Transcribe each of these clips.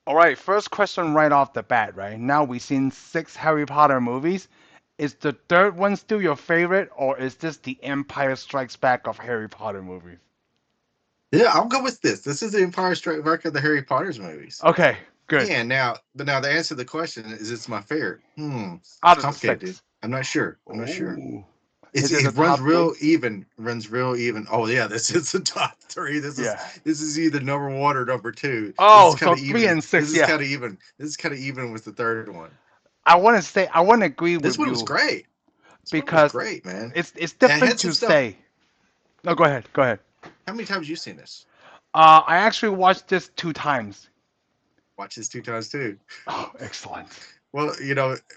All right, first question right off the bat, right? Now we've seen six Harry Potter movies. Is the third one still your favorite, or is this the Empire Strikes Back of Harry Potter movies? Yeah, I'll go with this. This is the Empire Strikes Back of the Harry Potter's movies. Okay, good. Yeah, now the answer to the question is it's my favorite. It's Out of the complicated, dude. six. I'm not sure. I'm not sure. Ooh. It's Is it the it runs top three? real even. Runs real even. Oh yeah, this is the top three. Yeah. This is either number one or number two. This is Oh, kind so of three even. and This six, is yeah. kind of even. This is kind of even with the third one. I want to agree This with one was you great. This one was because great, man. it's And it different had some to stuff. say. No, go ahead, go ahead. How many times have you seen this? I actually watched this two times. Watch this two times too. Oh, excellent. Well,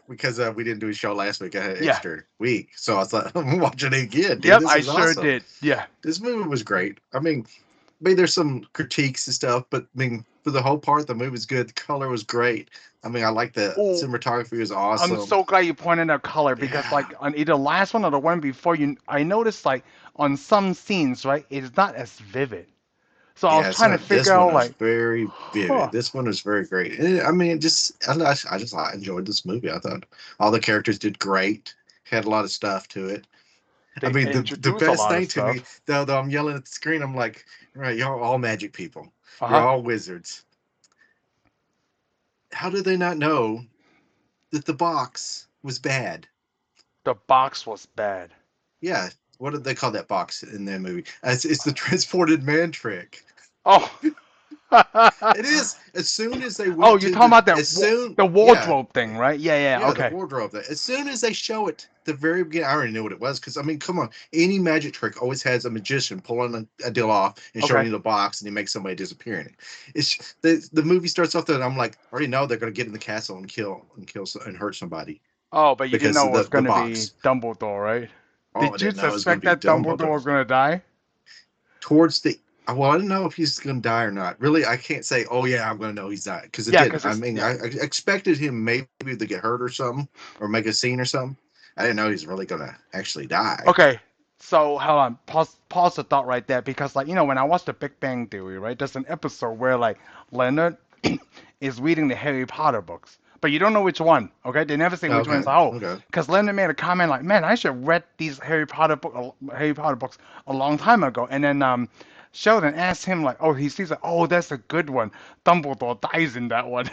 because we didn't do a show last week, I had an Yeah. extra week, so I was like, I'm watching it again, dude. Yep, This I is sure awesome. did. Yeah. This movie was great. Maybe there's some critiques and stuff, but for the whole part, the movie was good. The color was great. I like the Oh, cinematography was I'm awesome. so glad you pointed out color because Yeah, like on either last one or the one before you, I noticed like on some scenes, right, it's not as vivid. So I was yeah. trying to So figure this one out was like, very huh, vivid. This one was very great. And, I enjoyed this movie. I thought all the characters did great. Had a lot of stuff to it. they The introduce a best lot of thing to me, stuff. though I'm yelling at the screen, I'm like, right, y'all all magic people. You're Uh-huh. all wizards. How did they not know that the box was bad? The box was bad. Yeah. What did they call that box in that movie? It's the transported man trick. Oh. It is. As soon as they Oh, went you're to talking about the yeah, wardrobe thing, right? Yeah, yeah. yeah, the Okay. wardrobe. That as soon as they show it, the very beginning, I already knew what it was because come on, any magic trick always has a magician pulling a deal off and showing Okay. you the box, and he makes somebody disappear in it. It's the movie starts off that I'm like, I already know they're going to get in the castle and and hurt somebody Oh, but you didn't because know of it was the going to be box. Dumbledore, right? Oh, I Did you didn't know it was going suspect to be that Dumbledore Dumbledore. was going to die? Towards the Well, I don't know if he's going to die or not. Really, I can't say. Oh yeah, I'm going to know he's died because it Yeah, didn't. because it's I yeah. expected him maybe to get hurt or something or make a scene or something. I didn't know he's really going to actually die. Okay, so hold on, pause the thought right there because like when I watched The Big Bang Theory, right, there's an episode where like Leonard is reading the Harry Potter books, but you don't know which one. Okay, they never say which one. It's Okay, like, oh, okay. because Leonard made a comment like, man, I should have read these Harry Potter books a long time ago, and then Sheldon asked him like, oh, he sees like, oh, that's a good one. Dumbledore dies in that one.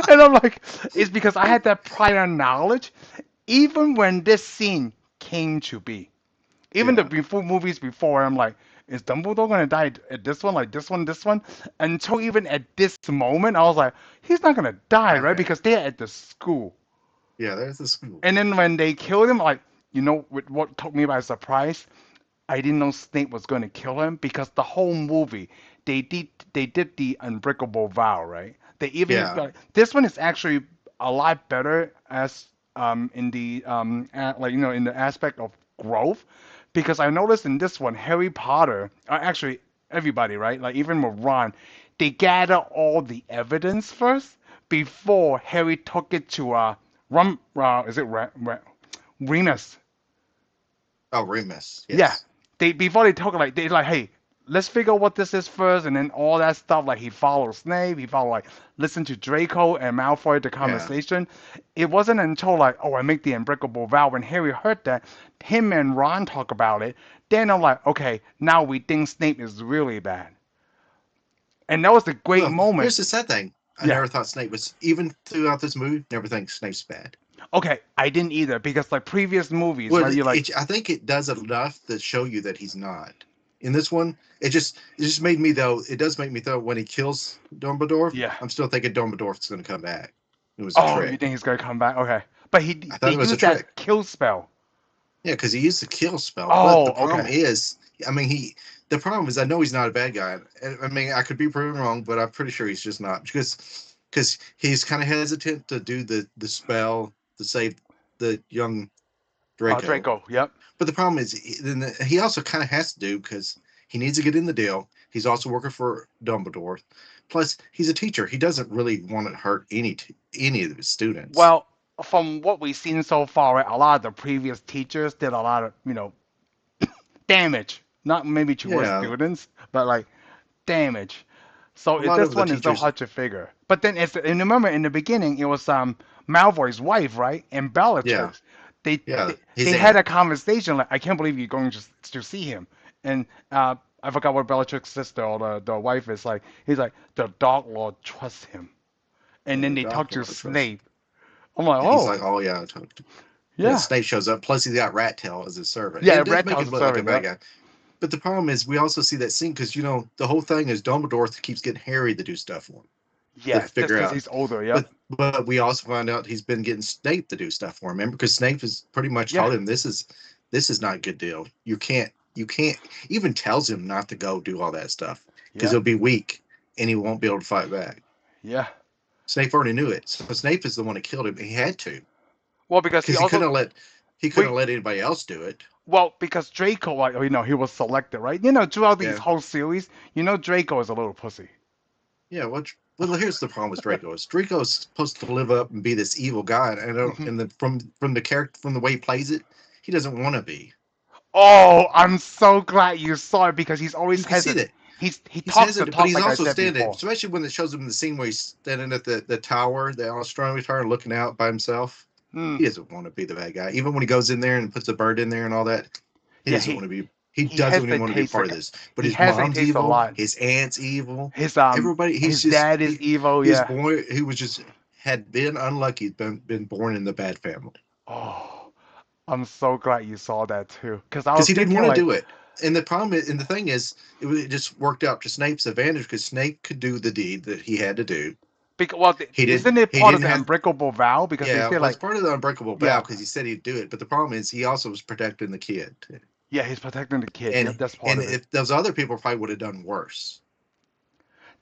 And I'm like, it's because I had that prior knowledge, even when this scene came to be. Even the Yeah. before movies before, I'm like, is Dumbledore gonna die at this one, like this one? Until even at this moment, I was like, he's not gonna die, right? Okay. Because they're at the school. Yeah, there's this. And then when they killed him, like, what took me by surprise? I didn't know Snape was gonna kill him because the whole movie they did the unbreakable vow, right? They even Yeah. this one is actually a lot better as in the like in the aspect of growth because I noticed in this one Harry Potter actually everybody, right, like even with Ron, they gather all the evidence first before Harry took it to is it Remus. Oh, Remus. Yeah, Yes. they before they talk like they like, hey, let's figure out what this is first, and then all that stuff. Like he follows Snape, he follow like listen to Draco and Malfoy the Yeah. conversation. It wasn't until like, oh, I make the unbreakable vow. When Harry heard that, him and Ron talk about it. Then I'm like, okay, now we think Snape is really bad, and that was a great Well, moment. here's the sad thing. I Yeah. never thought Snape was even throughout this movie. Never think Snape's bad. Okay, I didn't either because like previous movies, Well, right? You're like, I think it does enough to show you that he's not. In this one, it just made me though. It does make me though when he kills Dumbledore. yeah. I'm still thinking Dumbledore's going to come back. It was a Oh, you trick. think he's gonna come back? Okay, but I they thought it was a used that trick. kill spell. Yeah, because he used the kill spell. But Oh, the problem okay. is, I mean, he. The problem is, I know he's not a bad guy. I mean, I could be proven wrong, but I'm pretty sure he's just not because he's kind of hesitant to do the spell to save the young Draco. Draco. Yep. But the problem is, he also kind of has to do because he needs to get in the deal. He's also working for Dumbledore. Plus, he's a teacher. He doesn't really want to hurt any of his students. Well, from what we've seen so far, right, a lot of the previous teachers did a lot of, damage. Not maybe to our Yeah, students, but like damage. So A lot this of the one is so teachers, hard to figure. But then, and remember in the beginning, it was Malfoy's wife, right, and yeah, Bellatrix. They, yeah, they his they had a aunt. conversation like, I can't believe you're going to see him, and I forgot what Bellatrix's sister or the wife is like. He's like, the Dark Lord trusts him, and Yeah, then the they talk doctor to I trust. Snape. I'm like, And he's oh, like, oh yeah, I talked. Yeah, yeah, Snape shows up. Plus, he's got Rat Tail as his servant. yeah. It does Red make Tail's him a look like a servant. bad Yep. guy. But the problem is, we also see that scene because the whole thing is Dumbledore keeps getting Harry to do stuff for him to Yes, just figure because out. he's older. Yep. But we also find out he's been getting Snape to do stuff for him. Remember, because Snape has pretty much Yeah. told him this is not a good deal. You can't even tells him not to go do all that stuff because Yep. he'll be weak and he won't be able to fight back. Yeah. Snape already knew it, so Snape is the one that killed him. He had to Well, because he because he also couldn't let he couldn't wait. let anybody else do it. Well, because Draco, like, he was selected, right? Throughout these Yeah, whole series, Draco is a little pussy. yeah. Well, here's the problem with Draco is Draco's supposed to live up and be this evil guy, and I don't, Mhm. and from the character from the way he plays it, he doesn't want to be. Oh, I'm so glad you saw it because he's You always can see hesitant. that He he's talks the hesitant, but talk he's like I also said standing, before. especially when it shows him in the scene where he's standing at the tower, the astronomy tower, looking out by himself. Hmm. He doesn't want to be the bad guy. Even when he goes in there and puts a bird in there and all that, he Yeah, doesn't he want to be. He he doesn't even want to be a hesitates. part of this. But He his mom's hesitates a evil. lot. His aunt's evil. His Everybody. He's his just dad is evil. he's Yeah. born. He was just had been unlucky. Been born in the bad family Oh, I'm so glad you saw that too. Because I because was he didn't thinking want to like, do it. And the problem is, and the thing is, it just worked out to Snape's advantage because Snape could do the deed that he had to do. because, well, He didn't. isn't it He part of didn't the have. unbreakable vow? Because they Yeah, say well, it's like, part of the unbreakable vow yeah, because he said he'd do it. But the problem is, he also was protecting the kid, yeah, he's protecting the kid. Yep, and that's part and of it. if those other people probably would have done worse.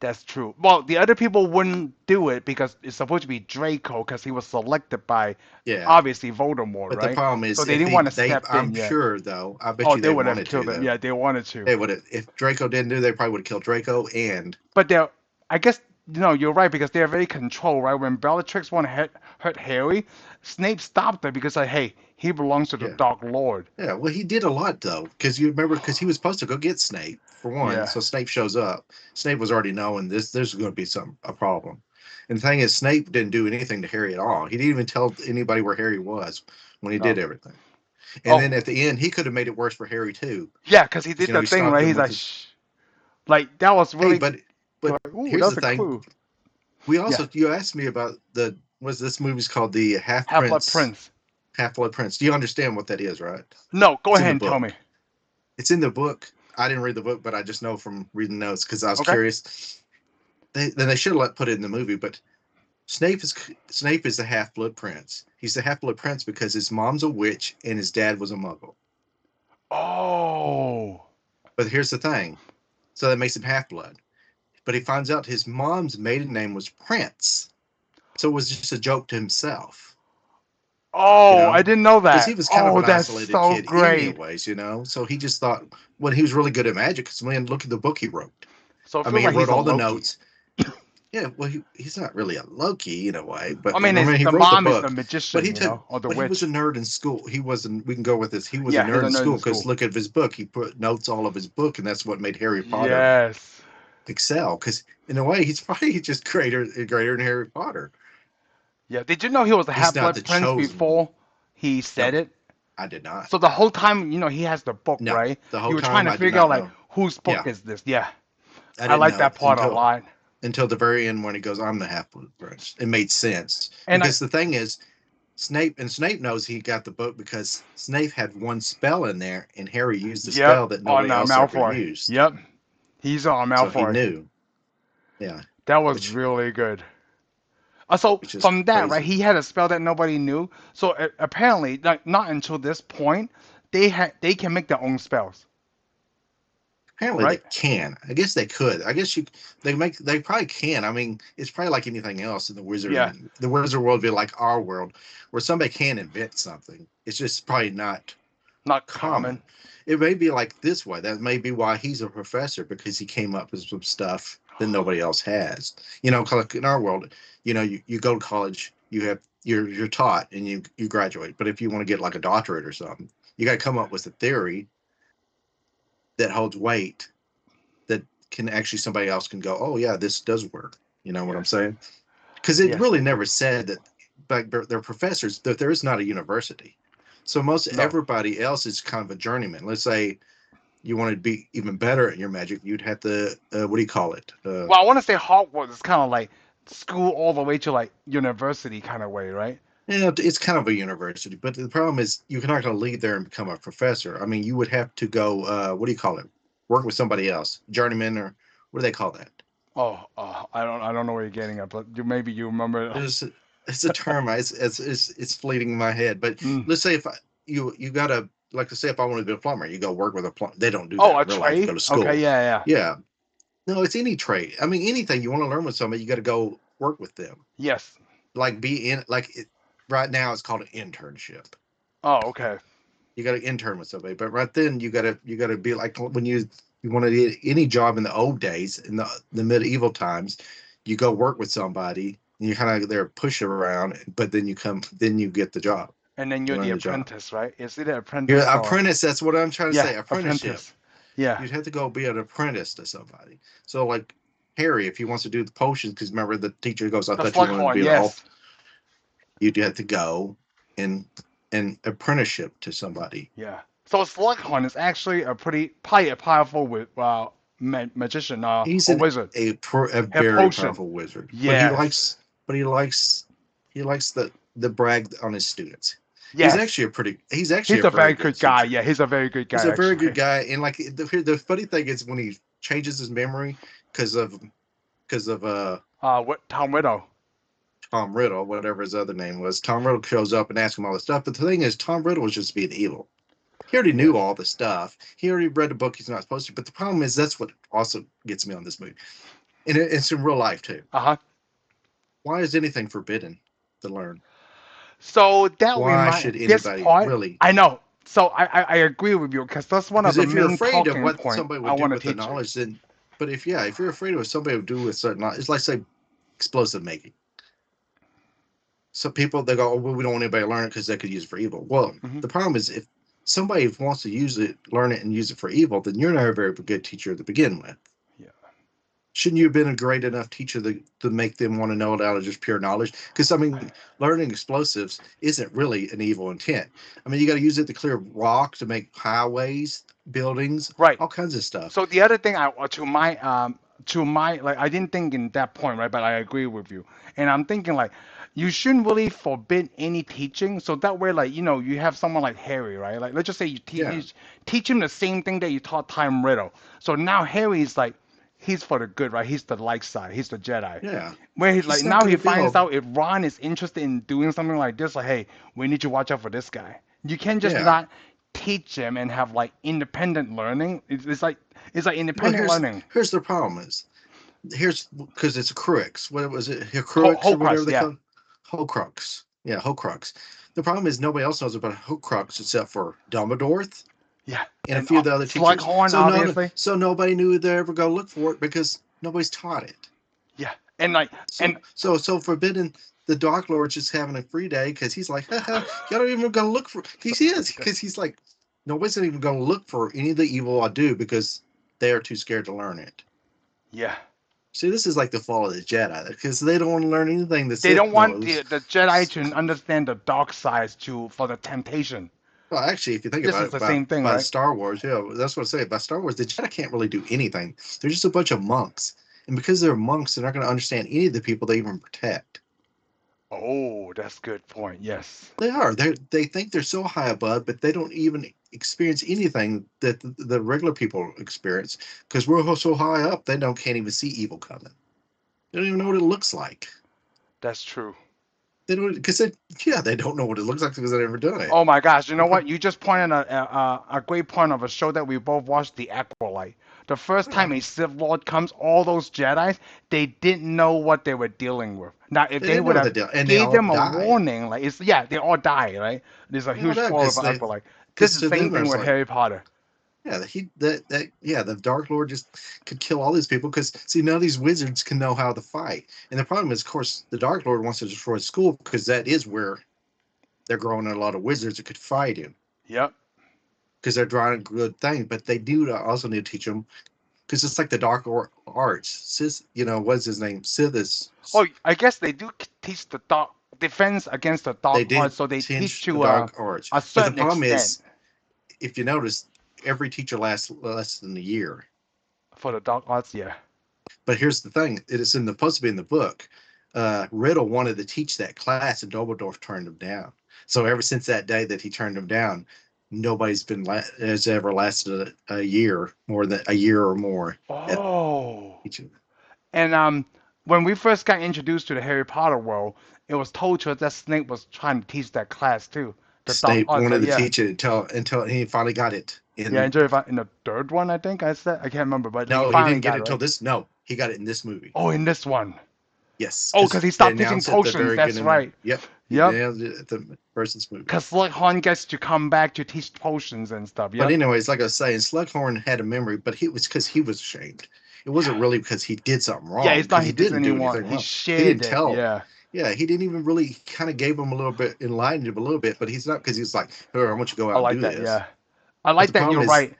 That's true. Well, the other people wouldn't do it because it's supposed to be Draco because he was selected by Yeah, obviously Voldemort, but the right? problem So is, they if didn't he want to they, step I'm in yet. sure though, I bet Oh, you they they would have wanted to killed him. though. Yeah, they wanted to. They would have if Draco didn't do, they probably would have killed Draco and But they're, I guess, you're right because they're very controlled, right? When Bellatrix want to hurt Harry, Snape stopped her because like, hey, he belongs to the yeah. Dark Lord. Yeah, well, he did a lot though, because you remember, because he was supposed to go get Snape for one. Yeah. So Snape shows up. Snape was already knowing there's going to be a problem. And the thing is, Snape didn't do anything to Harry at all. He didn't even tell anybody where Harry was when he Oh. did everything. And then Oh. at the end, he could have made it worse for Harry too, Yeah, because he because did the he thing, stopped right? him He's with like, his. shh. Like that was Hey, really. but You're like, ooh, that here's was the a thing. clue. We Yeah. also you asked me about the was this movie's called the Half-Blood Prince. Half Blood Prince. Do you understand what that is, right? No, go It's in ahead the and tell me. book. It's in the book. I didn't read the book, but I just know from reading notes because I was Okay. curious. They should have put it in the movie, but Snape is the Half Blood Prince. He's the Half Blood Prince because his mom's a witch and his dad was a Muggle. Oh. But here's the thing, so that makes him half blood. But he finds out his mom's maiden name was Prince, so it was just a joke to himself, you Oh, I know, didn't know because he that. was kind of Oh, an that's isolated so kid, great. anyways, you know. So he just thought, well, he was really good at magic. Because man, look at the book he wrote. So it I feels mean, he like wrote he's a all the Loki. notes. Yeah, well, he's not really a Loki in a way, but I mean, I it's mean, he the wrote the mom is the book. But magician, he took, or the but he was a witch. nerd in school. He wasn't. We can go with this. He was a Yeah, he's nerd a in nerd in school because school. look at his book. He put notes all of his book, and that's what made Harry Potter Yes. excel. Because in a way, he's probably just greater than Harry Potter. Yeah. Did you know he was a He's not half-blood the prince chosen one. before he said Nope, it? I did not. So the whole time, he has the book, No, right? the You whole were trying time to I did figure out not like know. whose book Yeah, is this? Yeah. I I didn't like know that part a lot. until the very end when he goes, "I'm the Half Blood Prince." It made sense And I because the thing is, Snape knows he got the book because Snape had one spell in there, and Harry used the yep, spell that on nobody else ever Malfoy. used. Yep. He's on So he Malfoy. knew. Yeah, That was which really good. So which is from that, right, crazy. he had a spell that nobody knew. So apparently, like, not until this point, they can make their own spells, Apparently they right? can. I guess they could. I guess they probably can. I mean, it's probably like anything else in Yeah, the wizard world be like our world, where somebody can invent something. It's just probably not not common. common. It may be like this way. That may be why he's a professor because he came up with some stuff that nobody else has. You know, like in our world, you go to college, you're taught and you graduate. But if you want to get like a doctorate or something, you got to come up with a theory that holds weight that can actually somebody else can go, oh yeah, this does work. You know what I'm Yes. saying? Because it Yes, really I do. never said that, like their professors, that there is not a university. So most No. everybody else is kind of a journeyman. Let's say you want to be even better at your magic, you'd have to what do you call it? Well, I want to say Hogwarts is kind of like school all the way to like university kind of way, right? It's kind of a university, but the problem is you're not going to leave there and become a professor. I mean, you would have to go. What do you call it? Work with somebody else, journeyman, or what do they call that? Oh, I don't know where you're getting at, but maybe you remember. There's it's a term. It's fleeting in my head. But Mm. let's say if you got to, like to say if I want to be a plumber, you go work with a plumber. They don't do Oh, that a in real life. You tray? go to Okay, school. yeah, yeah. Yeah, no, it's any trade. I mean, anything you want to learn with somebody, you got to go work with them. Yes. Like be in like it, right now, it's called an internship. Oh, okay. You got to intern with somebody, but right then you got to be like when you want to get any job in the old days in the medieval times, you go work with somebody and you kind of there push around, but then you get the job. And then You you're the learn the job. apprentice, right? Is it an You're apprentice an or apprentice. That's what I'm trying to yeah, say. Apprenticeship. apprentice. Yeah. You'd have to go be an apprentice to somebody. So like Harry, if he wants to do the potions, because remember the teacher goes, I The thought you wanted to Slughorn, be the all. yes. You'd have to go and apprenticeship to somebody. Yeah. So Slughorn is actually a probably a powerful magician He's or wizard. a Have very potion. powerful wizard, but Yes. he likes the brag on his students. Yes. He's actually He's a a very very good good guy. teacher. Yeah, he's a very good He's guy a very good actually. guy, and like the funny thing is when he changes his memory because of because of What Tom Widow. Tom Riddle, whatever his other name was. Tom Riddle shows up and asks him all this stuff, but the thing is, Tom Riddle was just being evil. He already knew Yes. all the stuff. He already read a book he's not supposed to. But the problem is that's what also gets me on this movie, and it's in real life too. Uh-huh. Why is anything forbidden to learn? So that Why remind should this anybody part. really? I know. So I agree with you because that's one of Because the if you're main afraid of talking what point somebody I would do want to with the teach you. knowledge, then but if you're afraid of what somebody would do with certain knowledge, it's like say explosive making. Some people they go, oh, well, we don't want anybody to learn it because they could use it for evil. Well, Hmm. the problem is if somebody wants to use it, learn it, and use it for evil, then you're not a very good teacher to begin with. Yeah. Shouldn't you have been a great enough teacher to make them want to know it out of just pure knowledge? Because I mean, learning explosives isn't really an evil intent. I mean, you got to use it to clear rock, to make highways, buildings, Right. all kinds of stuff. So the other thing to my like I didn't think in that point, right? But I agree with you. And I'm thinking like you shouldn't really forbid any teaching. So that way like you have someone like Harry, right? Like let's just say you Yeah, teach him the same thing that you taught Time Riddle. So now Harry's like he's for the good, right? He's the light side. He's the Jedi. yeah. Where he's like He's not now going he to be finds able. out if Ron is interested in doing something like this, like hey, we need to watch out for this guy. You can't just Yeah. not teach him and have like independent learning. It's like Well, independent learning. here's the problem is here's because it's a crux. What was it? Crux or whatever Horcrux, they yeah, call it? Horcrux. Yeah, Horcrux. The problem is nobody else knows about Horcrux except for Dumbledore yeah, and a and few of the other teachers. Slughorn obviously, So nobody knew to ever go look for it because nobody's taught it. yeah, and like So and so forbidden. The Dark Lord's just having a free day because he's like, haha, y'all don't even gonna look for. He is because he's like, nobody's not even gonna look for any of the evil I do because they are too scared to learn it. yeah, See, this is like the fall of the Jedi because they don't want to learn anything the they Sith don't want knows. the Jedi to understand the dark sides to for the temptation. Well, actually, if you think This about is it, the same thing, by right? Star Wars, yeah, that's what I say. By Star Wars, the Jedi can't really do anything. They're just a bunch of monks, and because they're monks, they're not going to understand any of the people they even protect. Oh, that's good point. Yes. They are. They think they're so high above, but they don't even experience anything that the regular people experience because we're so high up. They don't can't even see evil coming. They don't even know what it looks like. That's true. They don't because they don't know what it looks like because they've never done it. Oh my gosh, you know what? You just pointed a great point of a show that we both watched, The Acolyte. The first Yeah, time a Sith Lord comes, all those Jedi, they didn't know what they were dealing with. Now, if they they didn't know would what have they did, and they gave all them a died. warning, like they all die, right? There's a They all huge died spoiler for Acolyte. This because is the to same them thing it's with like Harry Potter. yeah the Dark Lord just could kill all these people because see none of these wizards can know how to fight, and the problem is of course the Dark Lord wants to destroy school because that is where they're growing a lot of wizards that could fight him Yep. because they're drawing a good thing, but they do also need to teach them because it's like the arts. What's his name? Sithis. Oh, I guess they do teach the dark defense against the dark They arts, did so they teach teach the to dark arts, a but the certain problem extent is, if you notice, every teacher lasts less than a year. for the dark arts. Yeah. But here's the thing: it is supposed to be in the book. Riddle wanted to teach that class, and Dumbledore turned him down. So ever since that day that he turned him down, nobody's has ever lasted a year, more than a year or more at Oh. teaching. And when we first got introduced to the Harry Potter world, it was told to us that Snape was trying to teach that class too, the dark Snape arts. wanted to Yeah, teach it until he finally got it. yeah. In In the third one, I think I said I can't remember, but he No, he finally didn't get got it it until right. this. No, he got it in this movie. Oh, in this one. Yes, Oh, because because he they stopped teaching announced at the potions. very That's beginning. right. Yep, he Yep. announced it at the first this movie. Because Slughorn gets to come back to teach potions and stuff. But Yep. anyways, like I was saying, Slughorn had a memory, but he was because he was ashamed. It wasn't really because he did something Yeah, wrong, it's not because he he did didn't do anyone. anything He wrong. He shared didn't it. tell. Yeah. Yeah, he didn't even really kind of gave him a little bit, enlightened him a little bit, but he's not because he was like, "Oh, I want you to go I out and like do that. this." Yeah. I But like the that. problem You're is, right.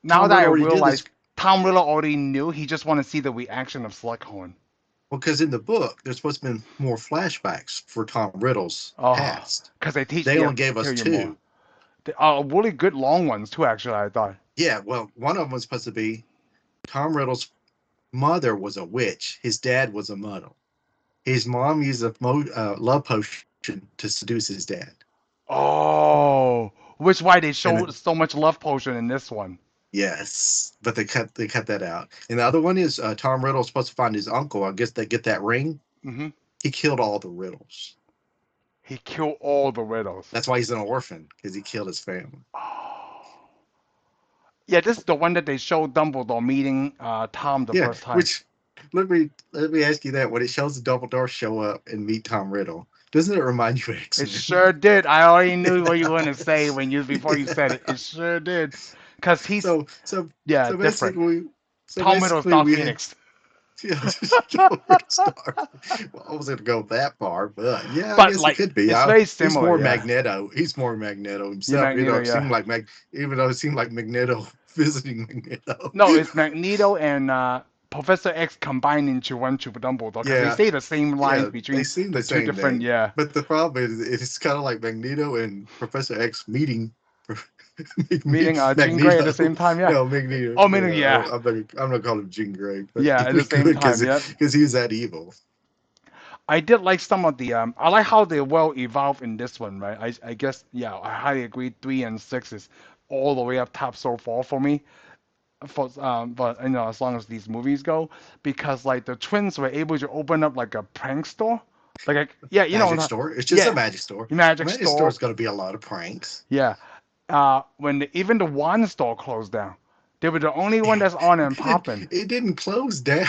Now Tom that I Riddle already did this. realize Tom Riddle already knew, he just want to see the reaction of Slughorn. Well, because in the book, there's supposed to be more flashbacks for Tom Riddle's Oh, past. because they teach They yeah only gave us tell you more. two. They are really good long ones too. Actually, I thought. Yeah, well, one of them was supposed to be Tom Riddle's mother was a witch. His dad was a muddle. His mom used a love potion to seduce his dad. Oh, which why they And showed so much love potion in this one. yes, but they cut that out. And the other one is Tom Riddle's supposed to find his uncle. I guess they get that ring. Hmm. He killed all the Riddles. He killed all the widows. That's why he's an orphan, because he killed his family. Oh. Yeah, this is the one that they showed Dumbledore meeting Tom the Yeah, first time. which let me ask you that: when it shows the Dumbledore show up and meet Tom Riddle, doesn't it remind you of It X-Men? sure did. I already knew what you were gonna say when you before you said it. It sure did. Cause he's so so yeah so different. basically so Tom Riddle's basically Dark we Phoenix. yeah, Star. Well, I wasn't gonna go that far, but yeah, I But guess it like could be. it's very He's similar, more yeah. Magneto. He's more Magneto Yeah, himself. Magneto, It yeah. seemed like even though it seemed like Magneto visiting Magneto. No, it's Magneto and Professor X combined into one Super Dumbledore because they Yeah, say the same lines yeah, they between seem the the two same different. name, Yeah, but the problem is it's kind of like Magneto and Professor X meeting. meeting Jean Grey at the Magneto, same time. Yeah. no Magneto. Oh, meaning Yeah, yeah, I'm not calling him Jean Grey, but yeah, at we the same could time. Yep. because he's that evil. I did like some of the I like how they well evolved in this one, right? I guess yeah, I highly agree. 3 and 6 is all the way up top so far for me. But as long as these movies go, because like the twins were able to open up like a prank store, yeah, Magic store. It's just a yeah, magic store. A magic magic store store, is going to be a lot of pranks. yeah. When even the wand store closed down, they were the only one that's on and popping. It didn't close down.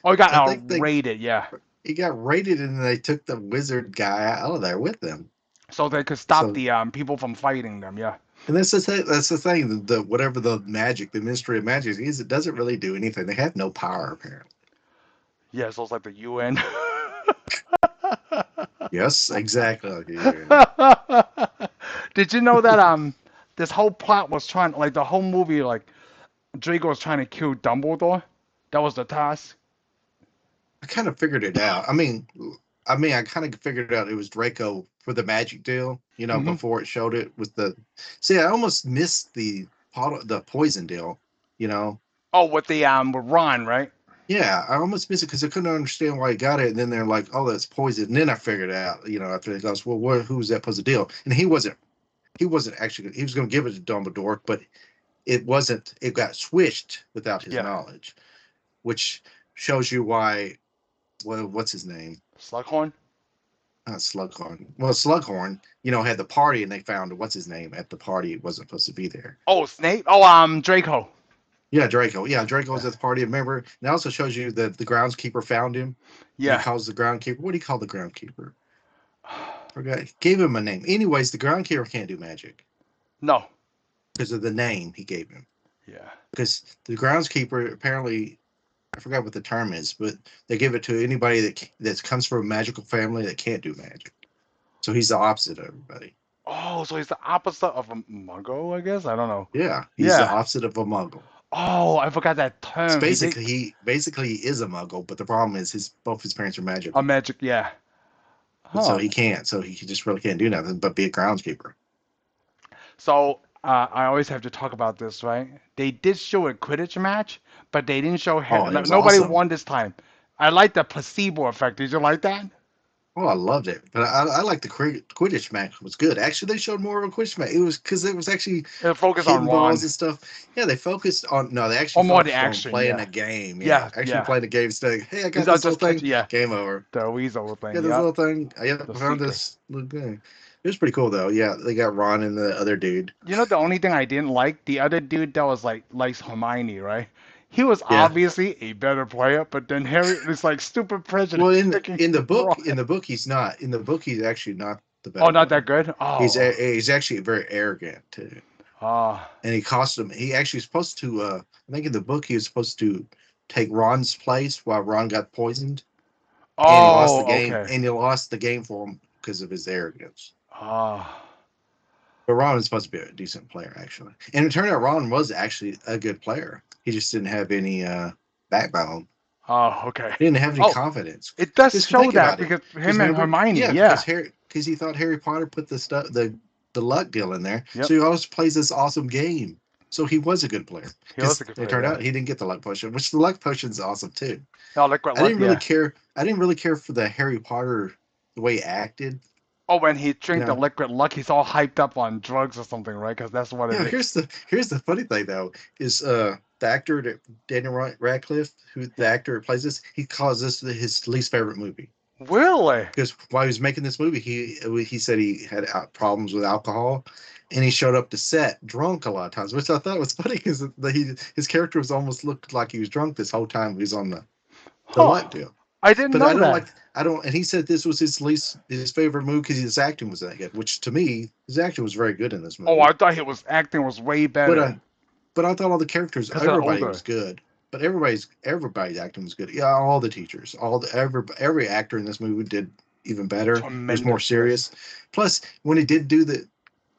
Oh, it got I think raided, yeah, it got raided, and they took the wizard guy out of there with them. so they could stop So, the people from fighting them, yeah. and that's the thing. The whatever the magic, the Ministry of Magic is, it doesn't really do anything. They have no power apparently. Yeah, so it's like the UN. Yes, exactly. Like you. Did you know that this whole plot was trying like the whole movie like Draco was trying to kill Dumbledore? That was the task. I kind of figured it out. I mean, I kind of figured out it was Draco for the magic deal. Hmm. Before it showed it with the. See, I almost missed the poison deal. You know, Oh, with the with Ron, right? yeah, I almost missed it because I couldn't understand why he got it, and then they're like, "Oh, that's poison." And then I figured it out. After it goes, "Well, who's that poison deal?" And he wasn't. He wasn't actually. He was going to give it to Dumbledore, but it wasn't. It got switched without his Yeah, knowledge, which shows you why. Well, what's his name? Slughorn. Not Slughorn. Well, Slughorn, had the party, and they found what's his name at the party. It wasn't supposed to be there. Oh, Snape. Oh, Draco. Yeah, Draco. Yeah, Draco was Yeah, at the party. Remember? And it also shows you that the groundskeeper found him, and he yeah. calls the groundkeeper. What do you call the groundkeeper? Forgot. Gave him a name. Anyways, the groundkeeper can't do magic No. because of the name he gave him. Yeah. Because the groundskeeper apparently, I forgot what the term is, but they give it to anybody that comes from a magical family that can't do magic. So he's the opposite of everybody. Oh, so he's the opposite of a Muggle, I guess. I don't know. Yeah, he's the Yeah. opposite of a muggle. Oh, I forgot that It's term. He did basically he is a Muggle, but the problem is his both his parents are a magical, magic. Yeah. but so Huh. he can't. So he just really can't do nothing but be a groundskeeper. So I always have to talk about this, right? They did show a Quidditch match, but they didn't show. Oh, it was Nobody awesome. won this time. I like the placebo effect. Did you like that? Oh, I loved it, but I like the Quidditch match was good. Actually, they showed more of a Quidditch match. It was because it was actually It focused on hitting balls Ron. and stuff. Yeah, they focused on no, they actually Or more the focused on action, playing yeah. a game. Yeah, Yeah, actually yeah. playing the game. Instead, hey, I It's got not this little just catch, thing. yeah. Game over. The weasel Yeah, thing, this yep. little thing. Yep, The I found secret. this little thing. It was pretty cool though. Yeah, they got Ron and the other dude. You know the only thing I didn't like, the other dude that was like likes Hermione, right? He was Yeah. obviously a better player, but then Harry is like stupid Well, prejudice picking Ron. in the book he's not. In the book he's actually not the Oh, better not that player. good? Oh. He's actually very arrogant too. Ah. And he cost him. He actually was supposed to. I think in the book he was supposed to take Ron's place while Ron got poisoned, and he lost the Oh, game. okay. And he lost the game for him because of his arrogance. Ah. But Ron was supposed to be a decent player actually, and it turned out Ron was actually a good player. He just didn't have any backbone. Oh, okay. He didn't have any Oh, confidence. it does Because show think that about it. because Because him and remember, Hermione, yeah, yeah. because he thought Harry Potter put the luck deal in there, Yep. so he always plays this awesome game. So he was a good player. He was Because a good it player, turned yeah. out he didn't get the luck potion, which the luck potion's awesome too. Oh, Liquid I Luck, didn't really yeah. care. I didn't really care for the Harry Potter the way he acted. Oh, when he You drank the know, Liquid Luck, he's all hyped up on drugs or something, right? Because that's what it yeah. is. Here's the funny thing though is the actor that Daniel Radcliffe, who the Yeah. actor who plays this, he calls this his least favorite movie. Really? Because while he was making this movie, he said he had problems with alcohol, and he showed up to set drunk a lot of times, which I thought was funny because his character was almost looked like he was drunk this whole time he was on the Huh. luck deal. I didn't But know that. I don't, and he said this was his favorite movie because his acting was that good, which to me his acting was very good in this Oh, movie. I thought he was acting was way But better but I thought all the characters, because they're everybody older. was good. But everybody's acting was good. Yeah, all the teachers, every actor in this movie did even better. It was more Tremendous, yes. serious. Plus, when he did do the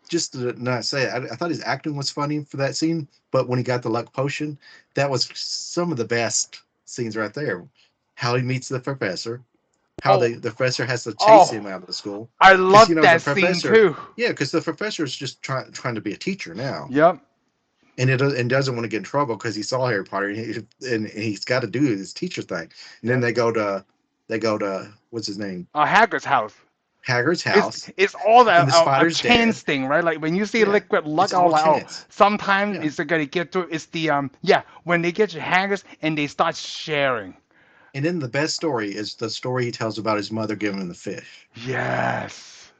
just to not say it, I thought his acting was funny for that scene. But when he got the luck potion, that was some of the best scenes right there. How he meets the professor, how Oh, the professor has to chase oh, him out of the school I because love the that scene professor, too. yeah, because the professor is just trying to be a teacher now Yep. and doesn't want to get in trouble because he saw Harry Potter and he's got to do his teacher thing. And then Yep. they go to what's his name, Hagrid's house. Hagrid's It's house, it's all and that the a spider's dead. chance thing, right? Like when you see Yeah, Liquid Luck, it's I was all like, oh, chance. sometimes Yeah, it's gonna get through. It's the yeah, when they get your Hagrid's and they start sharing. and then the best story is the story he tells about his mother giving him the fish. Yes.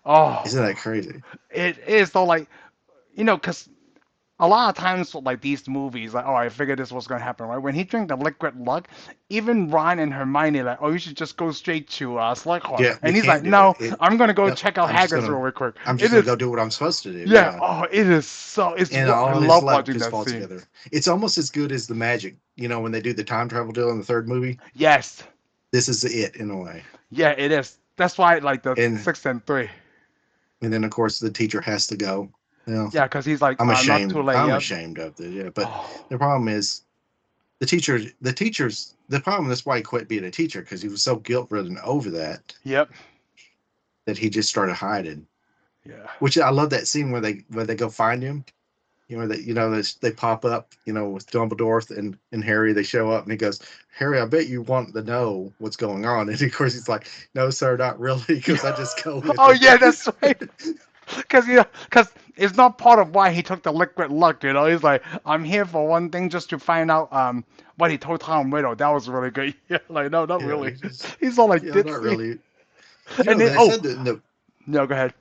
Oh, Isn't that crazy? it is so like because a lot of times like these movies, like, oh, I figured this was gonna happen, right? When he drank the Liquid Luck, even Ron and Hermione like, oh, you should just go straight to Slughorn, Yeah, you and he's like, can't do it. no, I'm gonna go No, check out Hagrid's real quick. I'm just It gonna is, go do what I'm supposed to do. yeah, Yeah, oh, it is so, and I all his love luck watching just that falls scene. together. It's almost as good as the magic. You know when they do the time travel deal in the third movie. Yes, This is it in a way. yeah, it is. That's why I like the And 6 and 3. then of course the teacher has to go. You know, Yeah, because he's like, I'm not too ashamed. late. I'm Yep. ashamed of it. Yeah, but Oh, the problem is the problem. That's why he quit being a teacher because he was so guilt ridden over yep. that he just started hiding. Yeah. Which I love that scene where they go find him. You know that they pop up. You know with Dumbledore and Harry. They show up and he goes, Harry, I bet you want to know what's going on. And of course he's like, no, sir, not really, because I just go with Oh it. yeah, that's right. Because it's not part of why he took the Liquid Luck. He's like, I'm here for one thing, just to find out what he told Tom Riddle. That was really good. Yeah, like no, not Yeah, really. he's just He's all like yeah, not ditzy. really. And then They oh said that no, go ahead.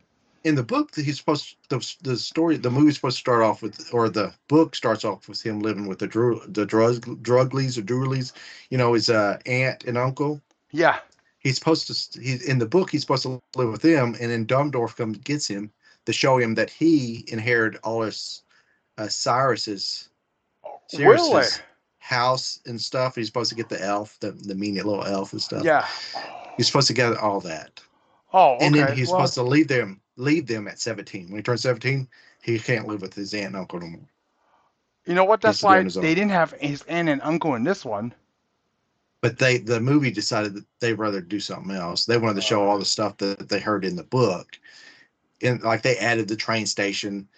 in the book that he's supposed the movie's supposed to start off with, or the book starts off with him living with Druglies or Drooleys, his aunt and uncle. Yeah. He's supposed to he in the book he's supposed to live with them, and then Dumbledore comes gets him to show him that he inherited all his Cyrus's Really? Sirius's house and stuff. He's supposed to get the elf, the mean little elf and stuff. Yeah. He's supposed to get all that. Oh, And then okay. he's Well, supposed to leave them at 17. When he turns 17, he can't live with his aunt and uncle no more. You know what? gets That's to do on why his they own. didn't have his aunt and uncle in this one. But the movie decided that they'd rather do something else. They wanted to show Uh, all the stuff that they heard in the book, and like they added the train station.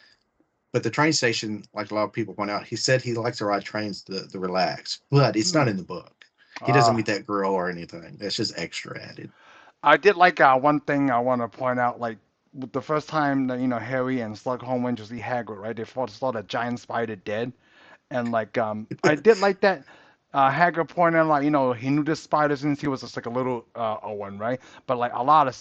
But the train station, like a lot of people point out, he said he likes to ride trains to relax, but it's not hmm. in the book. He doesn't Uh, meet that girl or anything. That's just extra added. I did like one thing I want to point out. Like the first time that Harry and Slughorn went to see Hagrid, right? They saw the giant spider dead, and like I did like that. Hagrid pointed out like he knew the spider since he was just like a little one, right? But like a lot of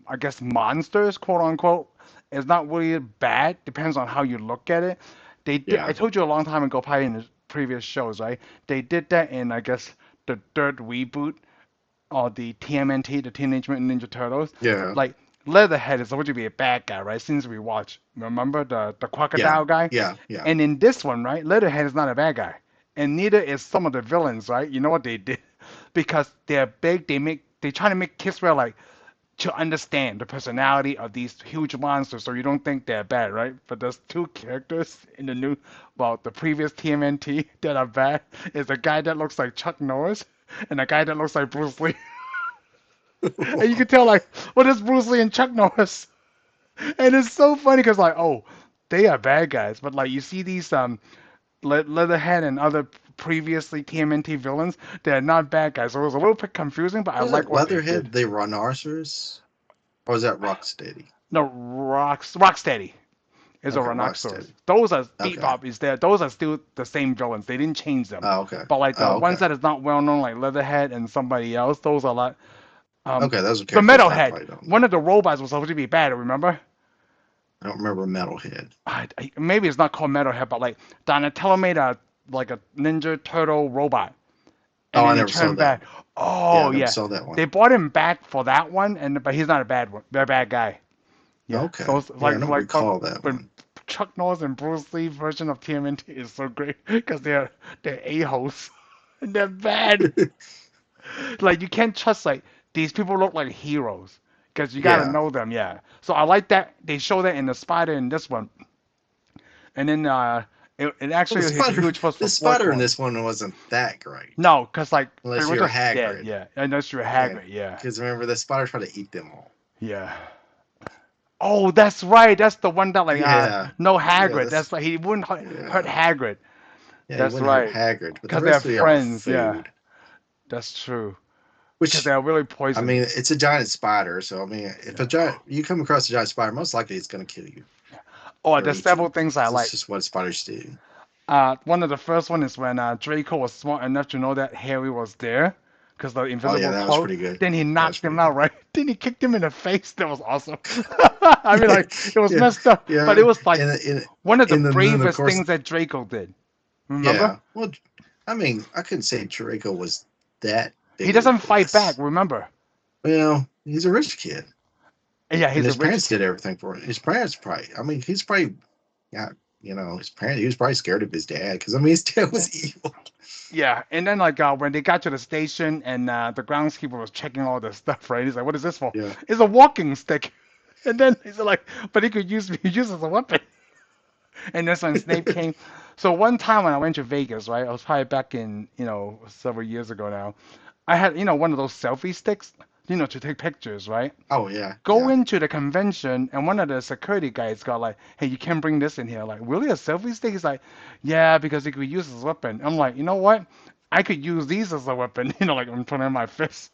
I guess monsters, quote unquote, is not really bad. Depends on how you look at it. They did. I Yeah, told you a long time ago, probably in the previous shows, right? They did that in I guess the third reboot or the TMNT, the Teenage Mutant Ninja Turtles. yeah, Like Leatherhead is supposed to be a bad guy, right? Since we watched, remember the yeah, crocodile guy? yeah, yeah. And in this one, right, Leatherhead is not a bad guy, and neither is some of the villains, right? You know what they did? Because they're big, they try to make kids real like to understand the personality of these huge monsters, so you don't think they're bad, right? But there's two characters in the new, well, the previous TMNT that are bad. Is a guy that looks like Chuck Norris and a guy that looks like Bruce Lee. And you can tell like, what is Bruce Lee and Chuck Norris? And it's so funny because like, oh, they are bad guys, but like you see these Leatherhead and other previously TMNT villains, they're not bad guys. So it was a little bit confusing, but I Was it like what they did. Leatherhead the rhinoceros, or was that Rocksteady? No, Rocksteady is a Okay, rhinoceros. Rocksteady. Those are Okay. Bebop is there. Those are still the same villains. They didn't change them. Oh, okay. But like the Oh, ones okay. that is not well known, like Leatherhead and somebody else, those are like Okay, those are the characters I Metalhead. probably don't One know. of the robots was supposed to be bad. Remember? I don't remember Metalhead. Maybe it's not called Metalhead, but like Donatello made a like a Ninja Turtle robot, Oh, and I then he never saw turned that bad. one. Yeah, Oh I never yeah, saw that one. they brought him back for that one, and but he's not a bad one. They're a bad guy. Yeah. Okay. So it's Yeah, I don't but recall that when one. Chuck Norris and Bruce Lee version of TMNT is so great because they're a-holes and they're bad. Like you can't trust like these people look like heroes because you gotta Yeah. know them. Yeah. So I like that they show that in the Spider in this one, and then it Well, actually is a huge plus the for fourth spider in one. this one wasn't that great, No, because like they unless were you're just dead. Hagrid. Yeah. Unless you're And Hagrid. Yeah. because remember, the spider tried to eat them all. Yeah. Oh, that's right. That's the one that like Yeah. no Yeah, Hagrid. that's That's like he wouldn't hurt yeah. Hagrid. Yeah, he That's wouldn't hurt right. Hagrid, but the Because they're rest of you are friends. Yeah, food. that's true. Because Which they're really I mean, poisonous. it's a giant spider, so I mean, if a Yeah. giant you come across a giant spider, most likely it's going to kill you Oh, or there's eat several you things I because that's like. just what spiders do. One of the first one is when Draco was smart enough to know that Harry was there, because the Oh yeah, invisible that was cloak. pretty good. Then he That was knocked him pretty out, good. right? Then he kicked him in the face. That was awesome. I mean, Yeah, like it was yeah, messed up, but it yeah. was like And one of the then of bravest course, things that Draco did. Remember? yeah. Well, I mean, I couldn't say Draco was that He big of a doesn't fight back. wuss. Remember? Well, he's a rich kid, Yeah, and he's a his rich parents kid. did everything for him. His parents probably. I mean, he's probably got his parents. He was probably scared of his dad because I mean, his dad was evil. Yeah, and then like when they got to the station and the groundskeeper was checking all the stuff, right? He's like, "What is this for?" Yeah. It's a walking stick. And then he's like, "But he could use as a weapon." And that's when Snape came. So one time when I went to Vegas, right? I was probably back in several years ago now. I had one of those selfie sticks, to take pictures, right? Oh yeah, Go yeah. into the convention and one of the security guys got like, "Hey, you can't bring this in here." Like, really, a selfie stick? He's like, "Yeah, because it could be used as a weapon." I'm like, you know what? I could use these as a weapon, like I'm putting in my fist.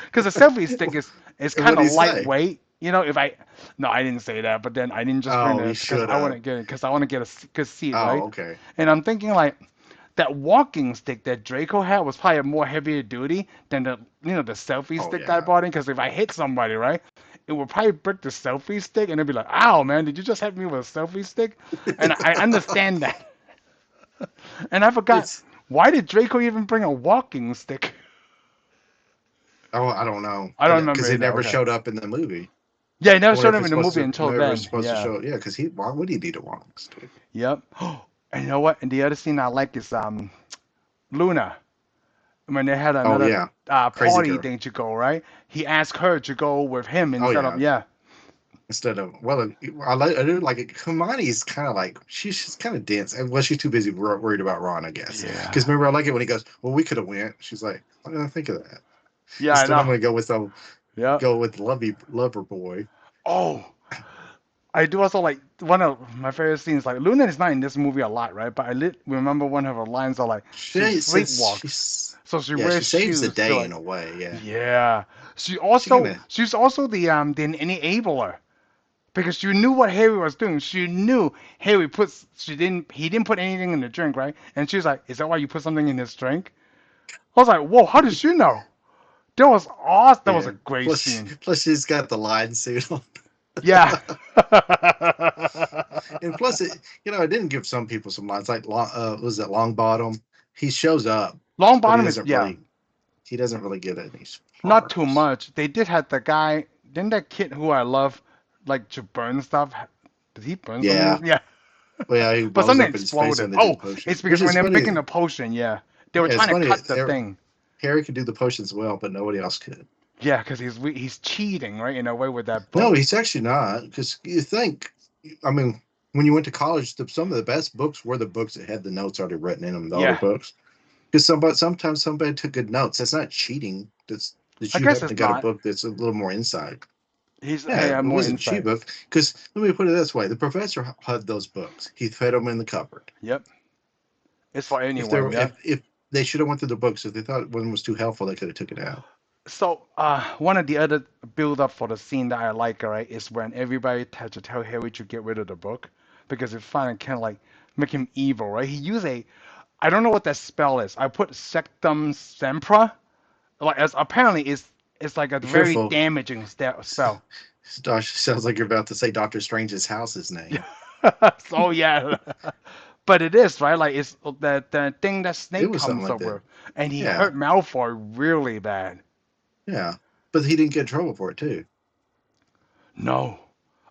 Because a selfie stick is And what kind did of he say? lightweight. If I, no, I didn't say that, but then I didn't just bring Oh, you it because should I want have. to get it because I want to get a good seat, right? Oh, okay. And I'm thinking like that walking stick that Draco had was probably more heavier duty than the selfie Oh stick that I yeah. brought in. Because if I hit somebody, right, it would probably break the selfie stick, and it'd be like, "Ow, man, did you just hit me with a selfie stick?" And I understand that, and I forgot It's why did Draco even bring a walking stick? oh, I don't know, I don't and remember because it either. never Okay. showed up in the movie. Yeah, he I never wonder showed if him it's in the supposed movie to. until Maybe it's then. supposed to Yeah. show. Yeah, because he. Why would he need a walking stick? Yep. And you know what? And the other scene I like is Luna. When they had Oh another yeah, crazy party girl. thing to go, right? He asked her to go with him Oh instead of yeah, yeah. instead of I do like it. Hermione's kind of like she's kind of dense, and well, she's too busy worried about Ron, I guess. Because Yeah. remember, I like it when he goes, "Well, we could have went." She's like, "Why didn't I think of that?" Yeah, I Instead, I'm know. going to go with Yeah. Lovey Lover Boy. Oh, I do also like one of my favorite scenes. Like Luna is not in this movie a lot, right? But remember one of her lines are like she She says sleepwalks, she's so she yeah, she wears saves the shoes to day in like. a way. Yeah, Yeah, she kind of she's also the enabler because she knew what Harry was doing. She knew Harry puts he didn't put anything in the drink, right? And she's like, "Is that why you put something in this drink?" I was like, "Whoa, how did she know?" That was awesome. That was a yeah. great scene. Plus she's got the lion suit on. Yeah. And plus, it didn't give some people some lines like was it Longbottom? He shows up, Long but bottom is yeah. he doesn't really get any Not too parts. much. They did have the guy, didn't that kid who I love like to burn stuff? Did he burn something? Yeah, Yeah. well, yeah, he But blows something up in his face exploded. when they do the Oh, it's potion, which because when is they're funny. making the potion, yeah. They were Yeah, it's trying to funny. cut the thing. Harry could do the potions well, but nobody else could. Yeah, because he's cheating, right, in a way with that No, book. he's actually not. Because you think, I mean, when you went to college, some of the best books were the books that had the notes already written in them, the older Yeah. books. Because sometimes somebody took good notes. That's not cheating. That I you guess happen to it's got a not. book that's a little more insight. He's he Yeah, it had more wasn't a cheat insight. book. Because let me put it this way: the professor had those books. He fed them in the cupboard. Yep. It's for If they anyone, were, yeah. if they should have went through the books, if they thought one was too helpful, they could have took it out. So, one of the other build up for the scene that I like, right, is when everybody had to tell Harry to get rid of the book because it finally kind of like make him evil, right? He used I don't know what that spell is. I put Sectum Sempra, like as apparently it's like a Be very careful. damaging spell. Gosh, sounds like you're about to say Doctor Strange's house's name. So yeah, but it is right. Like it's the thing that It Snape was something comes like up that. with, and he Yeah, hurt Malfoy really bad. yeah. But he didn't get in trouble for it too. No,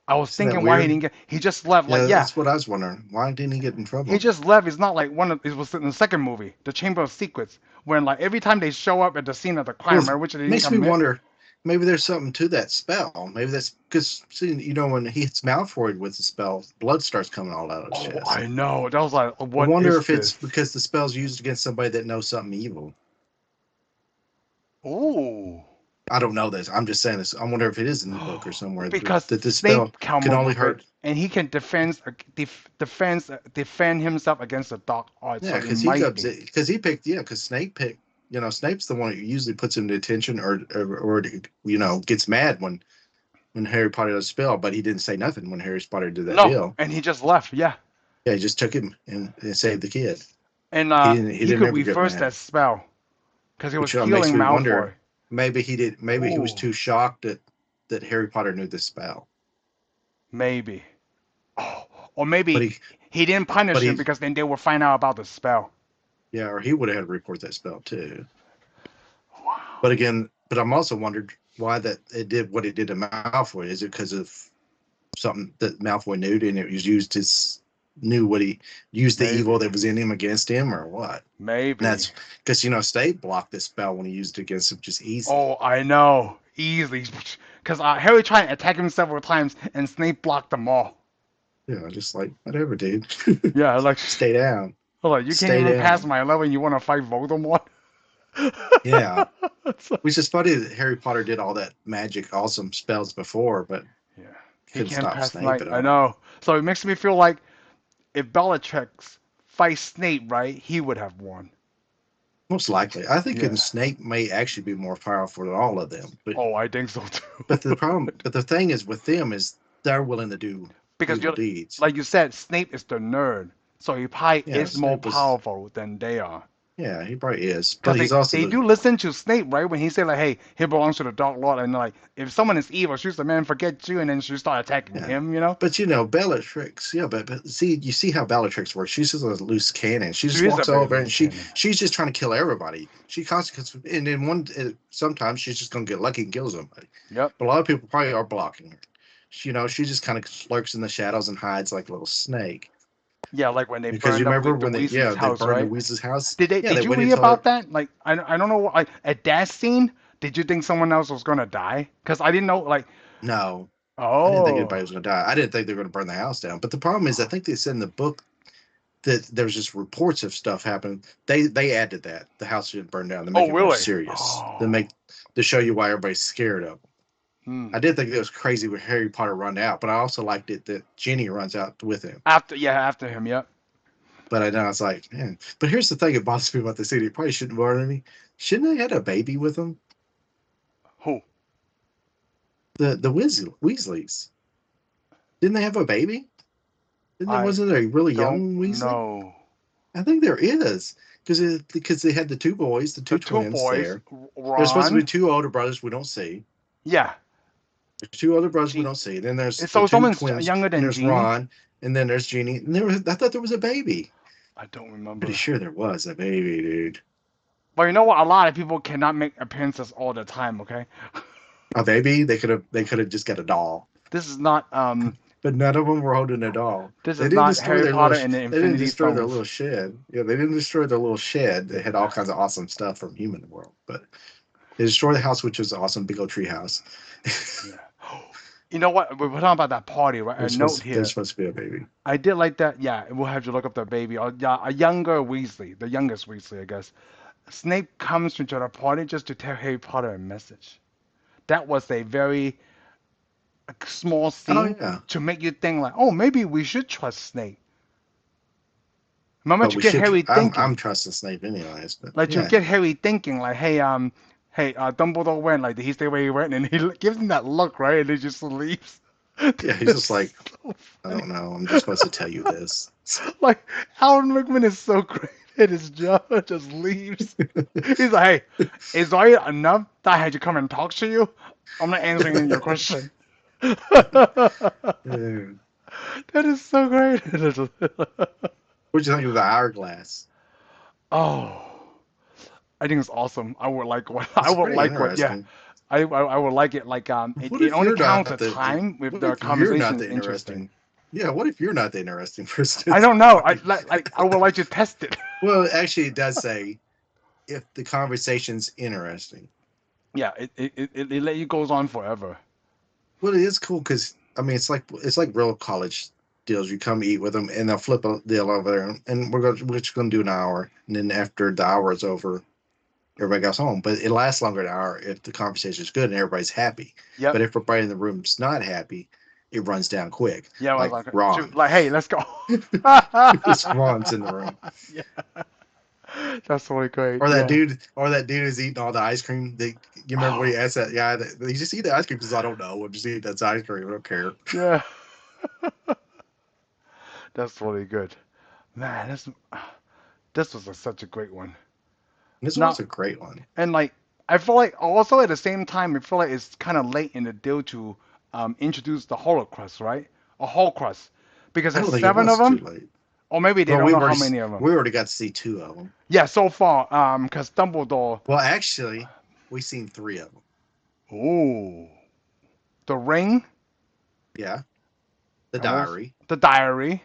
I was Isn't that thinking why he weird? didn't get. He just left. Like Yeah, yeah, that's what I was wondering. Why didn't he get in he trouble? just left. It's not like one of it was in the second movie, The Chamber of Secrets, when like every time they show up at the scene of the Well, crime, it right, which they didn't makes me commit. wonder. Maybe there's something to that spell. Maybe that's because when he hits Malfoy with the spell, blood starts coming all out of his Oh, chest. I know. That was like, I what wonder is if it's this? because the spell's used against somebody that knows something evil. Ooh, I don't know this. I'm just saying this. I wonder if it is in the book or somewhere because that this spell Snape come can up only with it, hurt. and he can defend himself against the dark arts. Yeah, So it might be. because he picked because Snape picked. Snape's the one who usually puts him to attention or gets mad when Harry Potter does spell, but he didn't say nothing when Harry Potter did that No, deal. and he just left. Yeah, Yeah, he just took him and saved the kid. and He he didn't could ever get reverse that mad, spell because he was which makes healing me Malfoy. wonder. Maybe he did. Maybe he was Ooh, too shocked that Harry Potter knew this spell. maybe. Oh, or But maybe he didn't but punish him he, because then they will find out about the spell. yeah, or he would have had to report that spell too. Wow. But again, I'm also wondered why that it did what it did to Malfoy. Is it because of something that Malfoy knew and it was used his knew what he used the evil Maybe. that was in him against him or what? And Maybe. that's because Snape blocked this spell when he used it against him just easily. Oh, I know. Easily. Because Harry tried to attack him several times and Snape blocked them all. Yeah, just like whatever, dude. Yeah, like, Stay down. hold on, you can't Stay even pass down. my level and you want to fight Voldemort? Yeah. It's like- Which is funny that Harry Potter did all that magic, awesome spells before, but yeah. He couldn't can't stop pass Snape night. at I all. know. So it makes me feel like if Bellatrix fights Snape, right, he would have won. Most likely. I think Yeah. Snape may actually be more powerful than all of them. Oh, I think so But too. the thing is with them is they're willing to do Because evil you're, deeds. like you said, Snape is the nerd. So he probably Yeah, is more Snape was powerful than they are. yeah, he probably is. Because But he's also they the do listen to Snape, right? When he said like, "Hey, he belongs to the Dark Lord," and like, if someone is evil, she's the man, forget you, and then she start attacking yeah. him. You know, But Bellatrix, yeah, but see, you see how Bellatrix works. She's just a loose cannon. She just she is a walks very over loose and cannon. she's just trying to kill everybody. She constantly, and then sometimes she's just gonna get lucky and kill somebody. Yep. But a lot of people probably are blocking her. She just kind of lurks in the shadows and hides like a little snake. Yeah, like when they Because you burned up remember the when Weasley's they house, burned the right? Weasley's house? Yeah, they Did you waited read till about that? Like, I don't know. Like at that scene, did you think someone else was gonna die? Because I didn't know. Like, no, I didn't think Oh. anybody was going to die. I didn't think they were going to burn the house down. But the problem is, I think they said in the book that there's just reports of stuff happening. They added that the house didn't burn down to Oh, make it more really? serious, Oh. to show you why everybody's scared of them. Hmm. I did think it was crazy when Harry Potter run out, but I also liked it that Ginny runs out with him. After him, yep. But I know it's like, man. But here's the thing that bothers me about the city. It probably shouldn't bother me. Shouldn't they had a baby with them? Who? The Weasleys. Didn't they have a baby? Didn't there I wasn't there a really don't young Weasley? know. I think there is because they had the two boys, the The two two twins boys, there. There's supposed to be Ron. two older brothers we don't see. Yeah. There's two other brothers we Jean. don't see. Then there's the So two someone's twins. younger And than there's Jeannie. Ron. And then there's Jeannie. And I thought there was a baby. I don't Pretty remember. sure there was a baby, dude. But you know what? A lot of people cannot make appearances all the time. Okay. A baby? They could have just got a doll. This is not But none of them were holding a doll. This They is didn't not destroy Harry their little. Potter and the They didn't Infinity destroy their Stones. little shed. Yeah, they didn't destroy their little shed. They had all kinds of awesome stuff from Human World, but they destroyed the house, which was awesome, big old tree house. Yeah. You know what? We're talking about that party, right? A note There's here. supposed to be a baby. I did like that. Yeah, we'll have to look up the baby. Or, yeah, a younger Weasley, the youngest Weasley, I guess. Snape comes into the party just to tell Harry Potter a message. That was a very small Oh scene yeah, to make you think like, oh, maybe we should trust Snape. Remember but to we get should. Harry I'm thinking, trusting Snape anyways. But like to yeah, get Harry thinking, like, hey, Dumbledore went, like, did he stay where he went? And he gives him that look, right? And he just leaves. yeah. He's just That's like, so I funny. don't know. I'm just supposed to tell you this. Like Alan Rickman is so great at his job, just leaves. He's like, hey, is I enough that I had to come and talk to you? I'm not answering your question. That Dude. is so great. What'd you think of the hourglass? Oh, I think it's awesome. I would like what I It's would pretty like what yeah. interesting. I would like it like What it if only you're counts the not time if what the if you're conversation not is the interesting. interesting? Yeah, what if you're not the interesting I person? don't know. I would like to test it. Well, actually, it does say if the conversation's interesting. Yeah, it let you goes on forever. Well, it is cool because I mean, it's like real college deals. You come eat with them, and they'll flip a deal over there, and we're just going to do an hour, and then after the hour is over, everybody goes home. But it lasts longer than an hour if the conversation is good and everybody's happy. Yep. But if everybody in the room's not happy, it runs down quick. Yeah, I was Like like, Ron, shoot, like, hey, let's go. this Ron's in the room. Yeah, that's really great. Or that Yeah. dude, or that dude is eating all the ice cream. You remember when Oh, he asked that guy that he just eat the ice cream because I don't know. I'm just eating that ice cream. I don't care. yeah. That's really good. Man, this was such a great one. This Now, was a great one. and like, I feel like also at the same time, I feel like it's kind of late in the deal to introduce the Holocrust, right? A Holocrust, because I there's don't think it 7 of was too them, late. or maybe they Well, don't know how many of them. we already got to see two of them. Yeah, so far, because Dumbledore. Well, actually, we seen three of them. Ooh, the ring, Yeah, the and what was diary, the diary.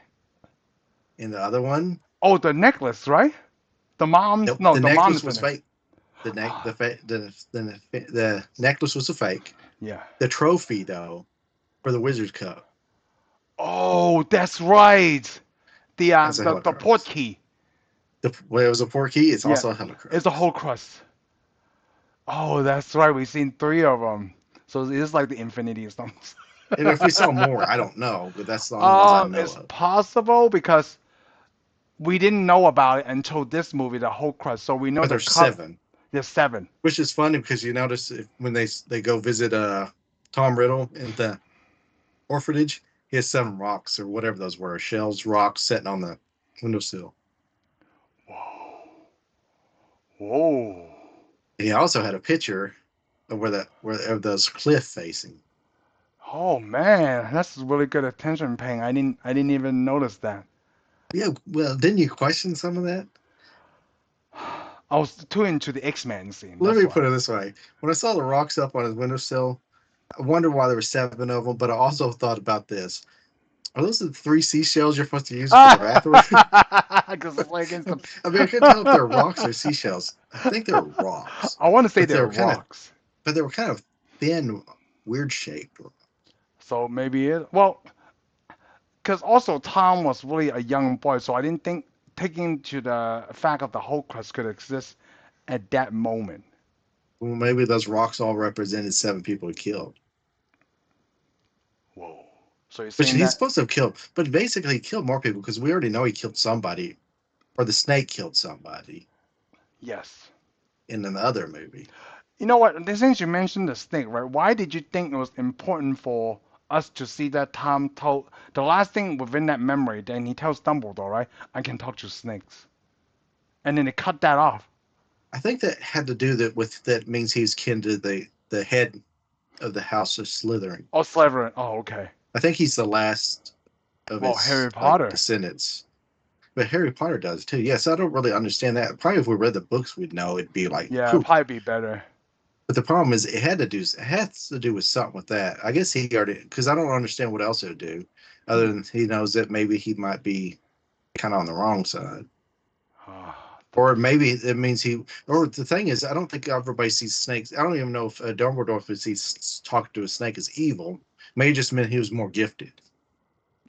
and the other one. Oh, the necklace, right? The mom's Nope, no, the the necklace mom's was in it. fake. The necklace was a fake. Yeah. The trophy though, for the Wizards Cup, Oh, that's right. The that's a the port Helicrux. key. Well, it was a portkey. It's Yeah, also a it's a Helicrux. whole crust. Oh, that's right. We've seen 3 of them. So it's like the Infinity Stones. And if we saw more, I don't know, but that's the only ones I know It's of. possible because we didn't know about it until this movie, the whole crust. So we know But the there's cup. seven, There's 7. which is funny because you notice when they go visit Tom Riddle in the orphanage, he has 7 rocks or whatever those were, shells, rocks sitting on the windowsill. Whoa. Whoa. He also had a picture of where of those cliff facing. Oh man, that's really good attention paying. I didn't even notice that. Yeah, well, didn't you question some of that? I was too into the X-Men scene. Let That's me why. put it this way: when I saw the rocks up on his windowsill, I wondered why there were 7 of them. But I also thought about this: are those the 3 seashells you're supposed to use for the bathroom? Because it's like against the. I mean, I couldn't tell if they're rocks or seashells. I think they're rocks, I want to say but they're rocks. they were kind of thin, weird shaped. So maybe it. Well, because also Tom was really a young boy, so I didn't think taking to the fact of the Holocaust could exist at that moment. Well, maybe those rocks all represented 7 people he killed. Whoa. So you're Which saying he's that? supposed to have killed, but basically he killed more people because we already know he killed somebody, or the snake killed somebody Yes. in the other movie. You know what? Since you mentioned the snake, right? Why did you think it was important for us to see that Tom told the last thing within that memory? Then he tells Dumbledore, right? I can talk to snakes, and then they cut that off. I think that had to do that with that means he's kin to the head of the House of Slytherin. Oh, Slytherin. Oh, okay. I think he's the last of Well, his Harry Potter. descendants. But Harry Potter does too. Yes, I don't really understand that. Probably if we read the books, we'd know. It'd be like, Yeah, it'd whew. probably be better. But the problem is, it has to do with something with that. I guess he already, because I don't understand what else it would do, other Hmm. than he knows that maybe he might be kind of on the wrong side, The or beast. maybe it means he. Or the thing is, I don't think everybody sees snakes. I don't even know if Dumbledore, if he's talking to a snake, is evil. Maybe it just meant he was more gifted.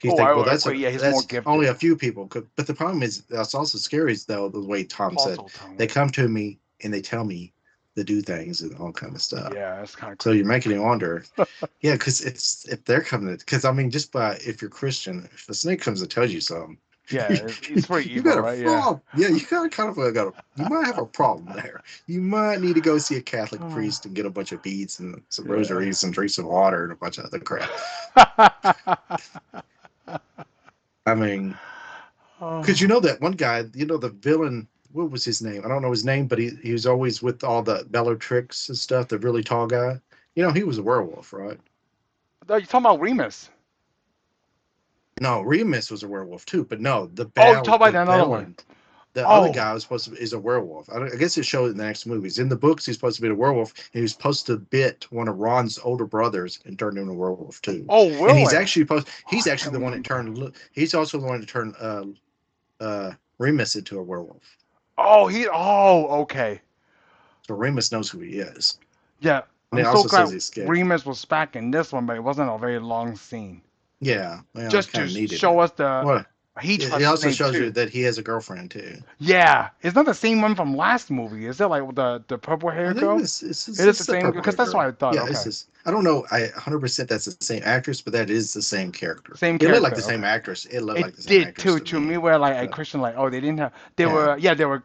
You Oh, think, I well, would agree. Yeah, he's more that's only gifted. a few people could, but the problem is that's also scary is though the way Tom said Puzzle they tongue. come to me and they tell me to do things and all kind of stuff. Yeah, that's kind of So you're creepy. making me wonder, yeah, because it's if they're coming, because I mean, just by if you're Christian, if a snake comes and tells you something, Yeah, it's pretty you evil, got a right? Yeah. problem. Yeah, you got kind of got a, you might have a problem there. You might need to go see a Catholic priest and get a bunch of beads and some Yeah. rosaries and drink some water and a bunch of other crap. I mean, because you Oh. know that one guy, you know the villain. What was his name? I don't know his name, but he was always with all the Bellatrix and stuff. The really tall guy. You know, he was a werewolf, right? No, you're talking about Remus. No, Remus was a werewolf too, but no, Oh, you talking the about another one. villain, the other Oh. guy was supposed to is a werewolf. I guess it showed in the next movies. In the books, he's supposed to be a werewolf, and he was supposed to bit one of Ron's older brothers and turn him into a werewolf too. Oh, And he's really? actually Oh, he's I actually can't the one that remember. turned. He's also the one that turned Remus into a werewolf. Oh, he. Oh, okay. So Remus knows who he is. Yeah, And I'm it so also says glad he escaped. Remus was back in this one, but it wasn't a very long scene. Yeah, well, I Just to kind of needed show it. us the Well, he it trusts also Snape shows you too. that he has a girlfriend too. Yeah, it's not the same one from last movie, is it? Like the purple I hair think girl? it's It is the it's the same purple because hair that's what girl. I thought. Yeah, it's Okay, just I don't know. I 100% that's the same actress, but that is the same character. same It looked like character. the same Okay, actress. It looked it like the same did actress too to to me. me. Where like I But questioned like, oh, they didn't have. They yeah, were they were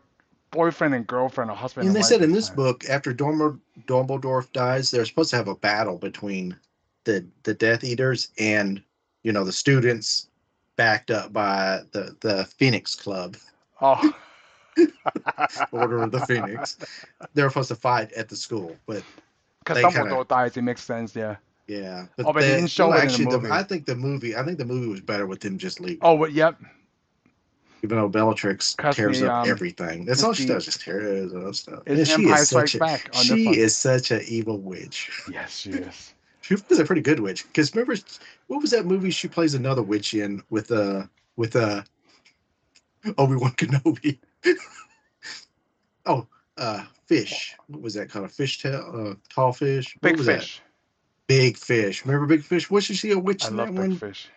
boyfriend and girlfriend or husband and and they wife said at in the this time. book after Dumbledore dies, they're supposed to have a battle between the Death Eaters and the students, backed up by the Phoenix Club, Oh, Order of the Phoenix. They were supposed to fight at the school, but because they kind of Dumbledore dies, it makes sense. Yeah. yeah. Oh, But but they didn't well, show it in the actually, movie. I think the movie was better with him just leaving. Oh, but yep, Even though Bellatrix because tears the up everything, that's it's all she the does, just tears up stuff. it's And Empire Strikes Back on this she one. is such an evil witch. Yes, she is. She was a pretty good witch. Because remember, what was that movie she plays another witch in with Obi-Wan Kenobi? Oh, fish. What was that called? A fish tail? Tall fish? What Big was that? Fish. Big Fish. Remember Big Fish? Wasn't she a I witch in that love Big one? Fish.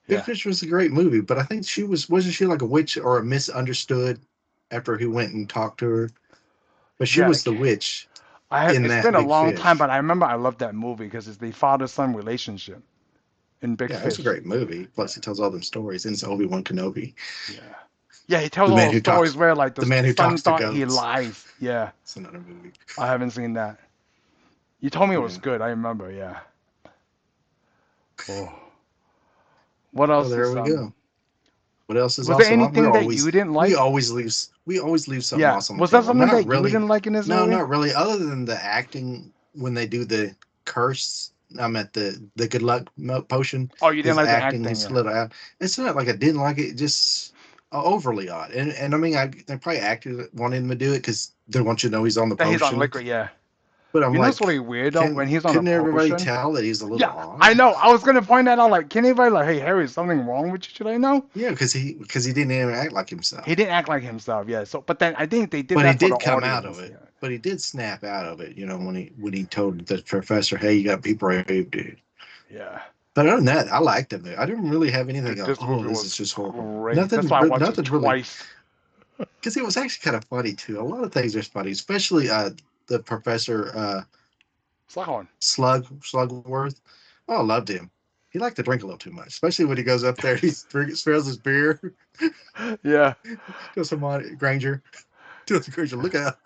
Big Yeah. Fish was a great movie, but I think wasn't she like a witch or a misunderstood after he went and talked to her? But she Yeah. was the witch in It's that been a Big long time, Fish. but I remember I loved that movie because it's the father-son relationship in Big Yeah, it's a Fish. great movie. Yeah. Plus, he tells all them stories, and it's Obi-Wan Kenobi, Yeah. Yeah, he tells the all man those who stories talks, where like the the man who son talks to thought he goats. lies. Yeah. It's another movie. I haven't seen that. You told me it was Yeah. good. I remember. Yeah. Oh. What So else there is we go. What else is was there awesome? anything that you didn't like? We always leave something Yeah. awesome on the Was there table. something Not that you really. didn't like in this No, movie? not really. Other than the acting when they do the curse, I'm at the good luck potion. Oh, you didn't His like the acting acting, is a yeah. little out. It's not like I didn't like it. Just overly odd. And I mean, they probably acted wanted him to do it because they want you to know he's on the That he's on potion. liquor, yeah. But I'm You know, it's like, really weird though can when he's on a couldn't everybody potion. tell that he's a little Yeah, I odd? know. I was gonna point that out. Like, can anybody like, hey Harry, is something wrong with you? Should I know? Yeah, because he didn't even act like He himself. didn't act like himself. Yeah. So, but then I think they did But he that for the did come out of audience. it. Yeah. But he did snap out of it, when he told the professor, "Hey, you got people raped, dude." Yeah. But other than that, I liked him. I didn't really have anything Dude, go, this "Oh, movie this is was just horrible." great. That's Nothing, why I watched it nothing really, twice. because it was actually kind of funny too. A lot of things are funny, especially the professor Slughorn. Slugworth. Oh, I loved him. He liked to drink a little too much, especially when he goes up there. He spills his beer. Yeah. Tells somebody Granger. Tells Granger, look out.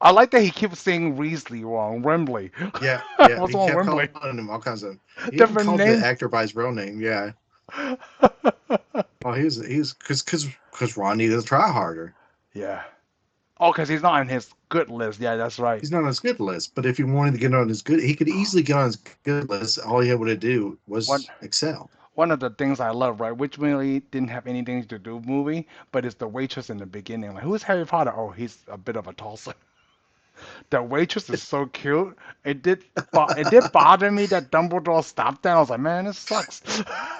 I like that he keeps saying Weasley wrong. Wembley. Yeah, yeah. What's He wrong with kept Wembley? calling him all kinds of. He even Different called the name. actor by his real name. Yeah. Oh, he was because Ron needed to try harder. Yeah. Oh, because he's not on his good list. Yeah, that's right. He's not on his good list, but if he wanted to get on his good, he could easily get on his good list. All he had to do One was excel. one of the things I love, right, which really didn't have anything to do with movie, but it's the waitress in the beginning. Like, who's Harry Potter? Oh, he's a bit of a tosser. The waitress is so cute. It did bother me that Dumbledore stopped that. I was like, man, this sucks.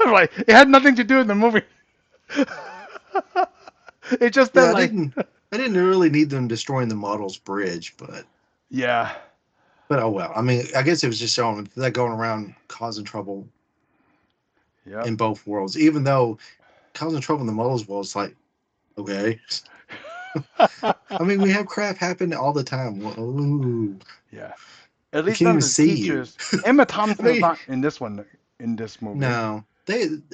Like, it had nothing to do with the movie. It just that Yeah, like, I didn't really need them destroying the Models Bridge, yeah, but oh well. I mean, I guess it was just showing that going around causing trouble yep. in both worlds. Even though causing trouble in the Models world is like, okay. I mean, we have crap happen all the time. Ooh, Yeah. At we least can't none even of the see you. teachers. Emma I Thompson is mean, not in this one, in this movie. no,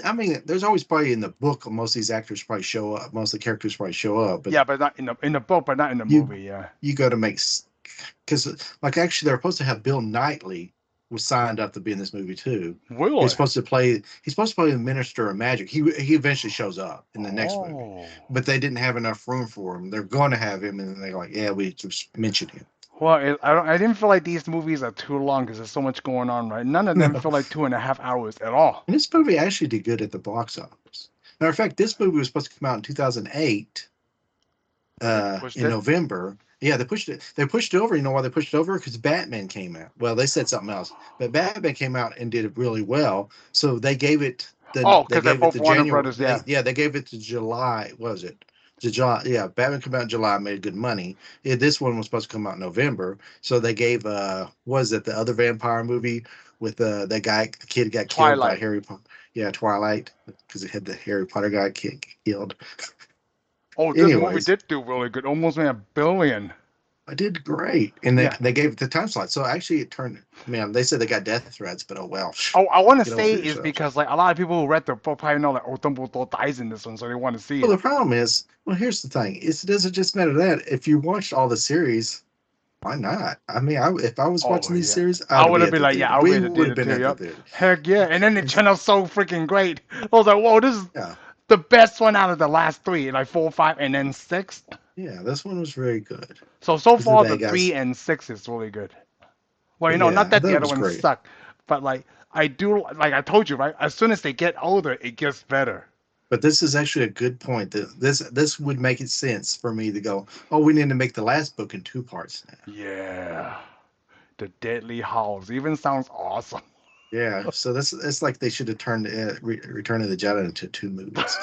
I mean, there's always probably in the book. Most of these actors probably show up. Most of the characters probably show up, but Yeah, but not in the book, but not in the you movie. Yeah. you got to make because like actually they're supposed to have Bill Knightley was signed up to be in this movie too. Really? He's supposed to play the Minister of Magic. He eventually shows up in the next movie, Oh. but they didn't have enough room for him. They're going to have him, and they're like, yeah, we just mentioned him. Well, I didn't feel like these movies are too long because there's so much going on, right? None of them No, feel like 2.5 hours at all. and this movie actually did good at the box office. Matter of fact, this movie was supposed to come out in 2008 But they pushed in it. November. Yeah, they pushed it. They pushed it over. You know why they pushed it over? Because Batman came out. Well, they said something else, but Batman came out and did it really well. So Oh, they because they're gave it both to Warner January. Brothers. Yeah. They gave it to July. What was it? To July. Yeah, Batman came out in July, made good money. Yeah, this one was supposed to come out in November. So they gave was it the other vampire movie with that guy, the kid got killed by Twilight. Harry Potter? Yeah, Twilight, because it had the Harry Potter guy killed. Oh, this movie Anyways, did do really good. Almost made 1 billion. I did great, and Yeah. they gave it the time slot. So actually, it turned. Man, they said they got death threats, but oh well. Oh, I want to Get over say is yourselves. because like a lot of people who read the book probably know that oh Dumbledore dies in this one, so they want to see Well, it. the problem is, well, here's the thing: it doesn't just matter that if you watched all the series, why not? I mean, if I was Oh watching these yeah. series, I I'd would be have at been the like, yeah, theater. I'll be We at the would theater have been too. at the Yep. theater. Heck yeah. And then it turned out so freaking great. I was like, whoa, this is Yeah, the best one out of the last three, like four, five, and then six. yeah, this one was very good So because the far the bad three guys. and six is really good. Well, not Yeah, that that the other was ones great. suck, but like I do, like I told you, right? As soon as they get older, it gets better. But this is actually a good point. That this would make it sense for me to go. Oh, we need to make the last book in two parts now. Yeah. The Deadly Hallows even sounds awesome. Yeah, so that's it's like they should have turned Return of the Jedi into two movies.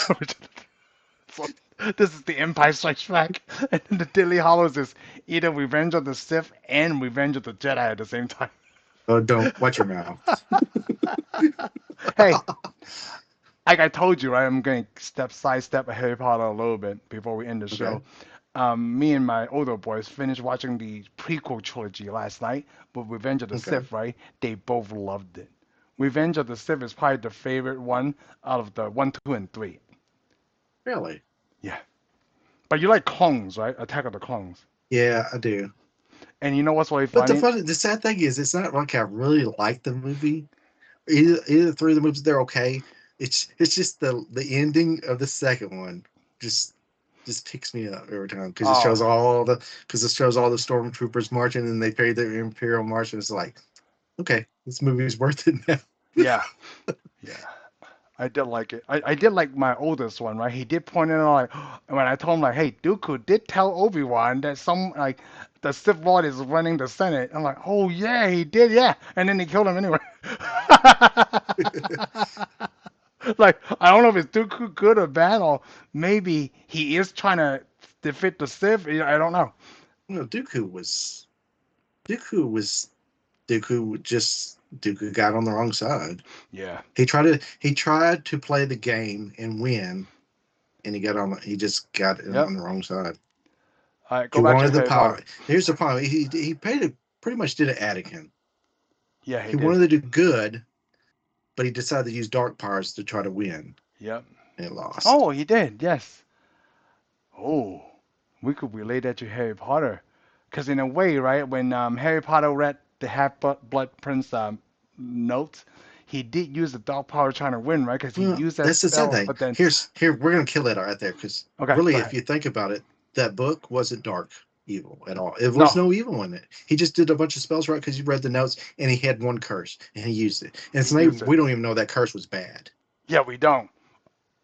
So, this is the Empire Strikes Back, and then the Deadly Hallows is either Revenge of the Sith and Revenge of the Jedi at the same time. Oh, don't watch your mouth. Hey, like I told you, right? I'm going to sidestep a Harry Potter a little bit before we end the Okay, show. Me and my older boys finished watching the prequel trilogy last night with Revenge of the okay, Sith, right? They both loved it. Revenge of the Sith is probably the favorite one out of the one, two, and three. really? Yeah. But you like clones, right? Attack of the Clones. Yeah, I do. And you know what's really But funny? the sad thing is, it's not like I really like the movie. Either three of the movies they're okay. It's just the ending of the second one just just picks me up every time Oh, because it shows all the stormtroopers marching and they pay their imperial march and it's like okay, this movie's worth it now. yeah, yeah. I did like it. I did like my oldest one, right? He did point out like when I told him like, hey, Dooku did tell Obi-Wan that the Sith Lord is running the Senate. I'm like, oh yeah, he did, yeah. And then they killed him anyway. Like, I don't know if it's too good or bad, or maybe he is trying to defeat the Sith. I don't know. No, Dooku was Dooku got on the wrong side. Yeah. He tried to play the game and win, and he just got it Yep. on the wrong side. All right, He go back to wanted the Harry Potter. power. Here's the problem. He pretty much did it Anakin. Yeah, he He did. wanted to do good, but he decided to use dark powers to try to win, Yep. and lost. Oh, he did. Yes. Oh, we could relate that to Harry Potter, because in a way, right, when Harry Potter read the Half-Blood Prince notes, he did use the dark power trying to win, right? Because he Well, used that that's the sad spell, thing. but then Here we're gonna kill that right there because okay, really, go if ahead. you think about it, that book wasn't dark evil at all. It was No, no evil in it. He just did a bunch of spells right because he read the notes and he had one curse and he used it. And he it's maybe used it. we don't even know that curse was bad. Yeah, we don't.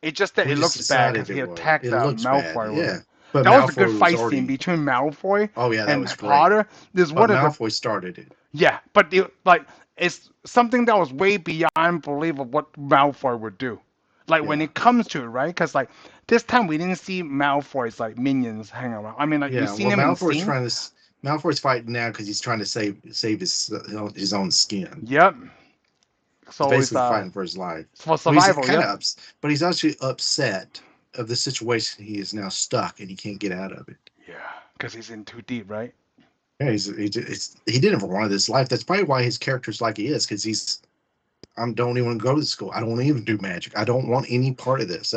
It's just that We it just looks bad decided because it he was. attacked It looks bad, Malfoy with yeah. it. But That was a good Malfoy was fight scene already. between Malfoy Oh yeah, that and was great. Potter. This But one of the Malfoy started it. yeah, but like it's something that was way beyond belief of what Malfoy would do. Like when Yeah, it comes to it, right? Because like this time we didn't see Malfoy's like minions hanging around. I mean, like we've yeah. seen Well, him in scenes. Malfoy's fighting now because he's trying to save his own skin. Yep. He's So it's basically fighting for his life. for Well, he's survival. kind Yep. of but he's actually upset of the situation he is now stuck and he can't get out of it. Yeah, because he's in too deep, right? Yeah, he didn't ever want this life. That's probably why his character's like he is because I don't even want to go to the school. I don't want to even do magic. I don't want any part of this.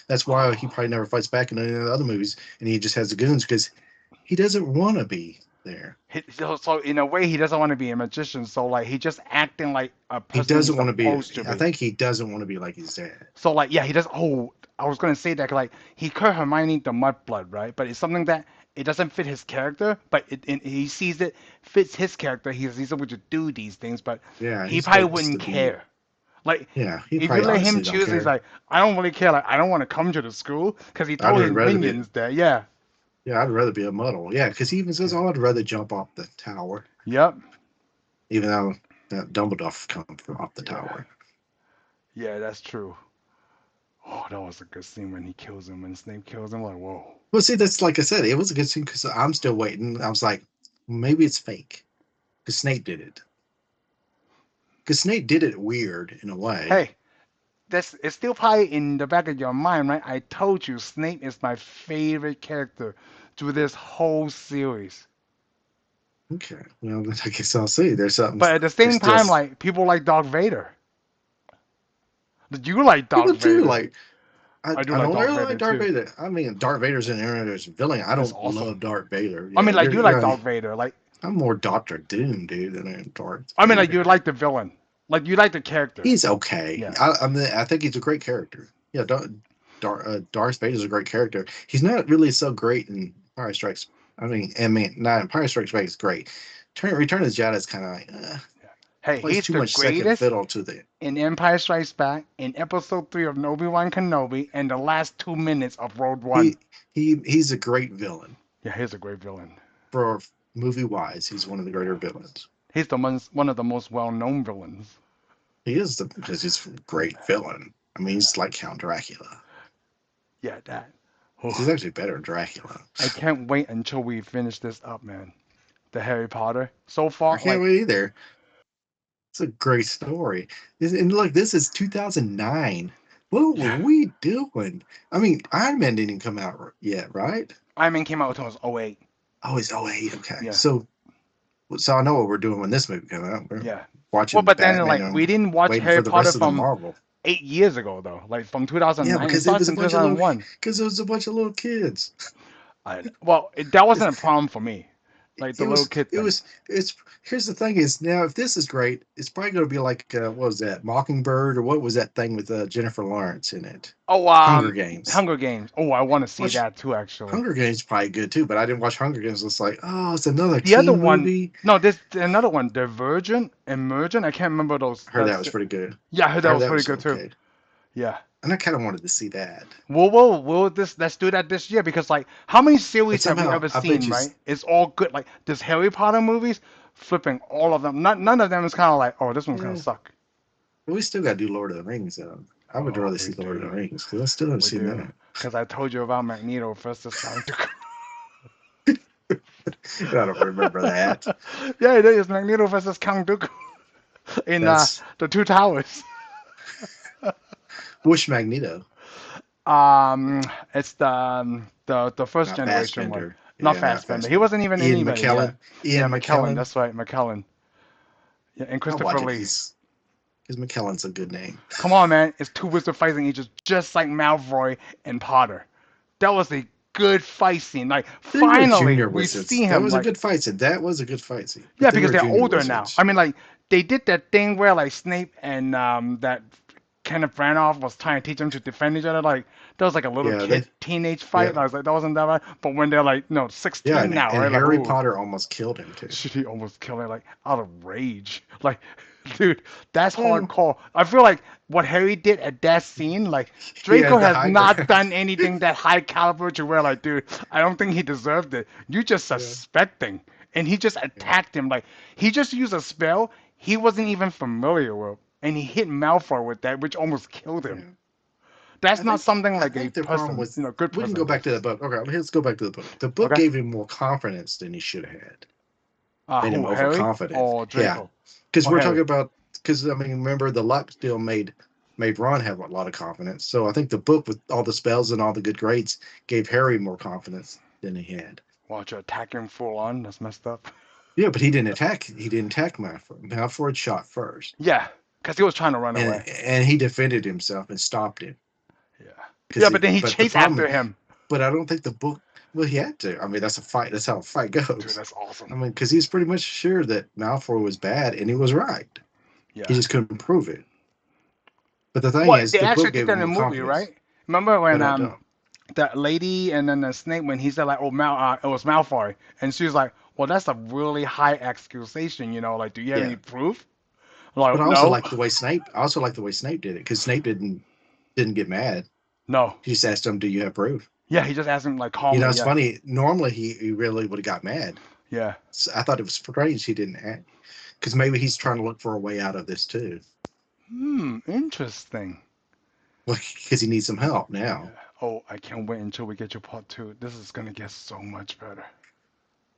That's why he Oh. probably never fights back in any of the other movies, and he just has the goons because he doesn't want to be there. So in a way, he doesn't want to be a magician. So like he just acting like a He person he's doesn't want to be. supposed to I be. think he doesn't want to be like his dad. So like yeah, he does. Oh, I was gonna say that 'cause, like he called Hermione the Mudblood, right? But it's something that it doesn't fit his character, but he sees it fits his character. He's able to do these things, but Yeah, he he's probably supposed to wouldn't be. care. Like Yeah, he if you probably let him honestly don't choose, he's care. like, I don't really care. Like I don't want to come to the school because he I'd told his rather be. minions that. Yeah. Yeah, I'd rather be a muddle. Yeah, because he even says, Yeah. "Oh, I'd rather jump off the tower," Yep. even though Dumbledore comes from off the Yeah. tower. Yeah, that's true. Oh, that was a good scene when he kills him, when Snape kills him. Like, whoa. Well, see, that's like I said, it was a good scene because I'm still waiting. I was like, maybe it's fake because Snape did it. Because Snape did it weird in a way. Hey, that's it's still probably in the back of your mind, right? I told you Snape is my favorite character through this whole series. Okay, well, I guess I'll see. There's something. But at the There's same still time, like people like Darth Vader. Did you like Darth people too. Vader? Like I do I like don't Darth really like Vader Darth too. Vader. I mean, Darth Vader's an there's a villain. I It's don't awesome. love Darth Vader. I mean, Yeah, like you you're like right. Darth Vader. Like I'm more Doctor Doom, dude, than I am Darth I mean, like you Vader. like the villain. Like you like the character. He's okay. Yeah. I think he's a great character. Yeah, Darth Vader's a great character. He's not really so great in Empire Strikes. Not Empire Strikes Back is great. Return of the Jedi is kind of like Hey, plays he's too the much second greatest fiddle to the. in Empire Strikes Back, in Episode 3 of Obi-Wan Kenobi, and the last 2 minutes of Road One. He's a great villain Yeah, he's a great villain. for movie wise. He's one of the greater villains. He's one of the most well-known villains. He is because he's a great villain. I mean, he's like Count Dracula. Yeah, that. He's Oh, actually better than Dracula. I can't wait until we finish this up, man. The Harry Potter. So I far, can't like, wait either. It's a great story. And look, this is 2009. What were yeah, we doing? I mean, Iron Man didn't come out yet, right? Iron Man came out when I was oh 08. Oh, it's 08. Okay. Yeah, So I know what we're doing when this movie comes out. We're yeah. Well, watching but then Batman like we and didn't watch waiting Harry for the Potter rest of the from Marvel. 8 years ago though. Like from Yeah, 2009. It because it starts was a in bunch of little 2001. because it was a bunch of little kids. That wasn't a problem for me. Like the it little was kid it thing. was it's here's the thing is now if this is great it's probably going to be like what was that Mockingbird or what was that thing with Jennifer Lawrence in it. Oh, Hunger Games. Hunger Games. Oh, I want to see Watch that too, actually. Hunger Games is probably good too, but I didn't watch Hunger Games. It's like, oh, it's another The other teen one, movie. no, there's another one, Divergent, Emergent. I can't remember those. I heard that was pretty good. Yeah, I heard I that heard was that pretty was good too. okay. Yeah. And I kind of wanted to see that. Let's do that this year because like how many But series have we somehow, ever I bet seen, you, right? It's all good. Like this Harry Potter movies, flipping all of them. None of them is kind of like, oh, this one's gonna yeah. suck. But we still got to do Lord of the Rings, though. I would Oh, rather we see Lord of do, the Rings because I still haven't we seen do. that. Because I told you about Magneto versus Count Dooku. I don't remember that. Yeah, it is Magneto versus Count Dooku in That's the Two Towers. Wish Magneto, Um, it's the first not generation one, Fassbender. not Yeah, not Fassbender. He Fassbender. wasn't even Ian anybody. Yeah, McKellen. yeah, Ian McKellen. McKellen. That's right, McKellen. Yeah, and I'll Christopher watch it Lee. because McKellen's a good name. Come on, man. It's two wizards fighting each other, just like Malfoy and Potter. That was a good fight scene. Like, They were finally, junior we wizards. see That him. was a Like, good fight scene. That was a good fight scene. But yeah, they because were they're junior older now. wizards. I mean, like, they did that thing where, like, Snape and that Kenneth Branagh was trying to teach them to defend each other. Like, that was like a little Yeah, kid teenage yeah, fight. I was like, that wasn't that bad. But when they're like, no, yeah. 16 now, And right? Like, Harry ooh, Potter almost killed him too. shit, he almost killed her, like, out of rage. Like, dude, that's Well, hardcore. I feel like what Harry did at that scene, like, he Draco had the has high not ground. done anything that high caliber to where, like, dude, I don't think he deserved it. You just Yeah, suspecting. And he just yeah, attacked him. Like, he just used a spell he wasn't even familiar with. And he hit Malfoy with that, which almost killed him. yeah. That's not something I like a think the problem person, with good we can person go back does. to the book. Okay, let's go back to the book. The book Okay? gave him more confidence than he should have had. Made him Who, Harry overconfident. or Yeah, Draco? because Or we're talking Harry? about because I mean remember the luck still made Ron have a lot of confidence. So I think the book with all the spells and all the good grades gave Harry more confidence than he had. Watch you attack him full on. That's messed up. Yeah, but he didn't attack. He didn't attack Malfoy. Malfoy shot first, Yeah, because he was trying to run away. and he defended himself and stopped him. Yeah. Because Yeah, but then he but the chased problem, after him. but I don't think the book. Well, he had to. I mean, that's a fight. That's how a fight Dude, goes. that's I awesome. mean, because he's pretty much sure that Malfoy was bad, and he was right. He Yeah. just couldn't prove it. But the thing Well, is, they the actually book did gave that him in the more movie, confidence. right? Remember when But I don't. that lady and then the snake when he said like, oh it was Malfoy, and she was like, well, that's a really high accusation, like, do you have any Yeah. proof? But Like, I also no, like the way Snape. I also like the way Snape did it because Snape didn't get mad. no. He just asked him, "Do you have proof?" Yeah, he just asked him like You know, calmly. it's Yeah, funny. Normally, he really would have got mad. yeah. So I thought it was strange he didn't act because maybe he's trying to look for a way out of this too. Interesting. Because he needs some help Yeah. now. Oh, I can't wait until we get to part two. This is gonna get so much better.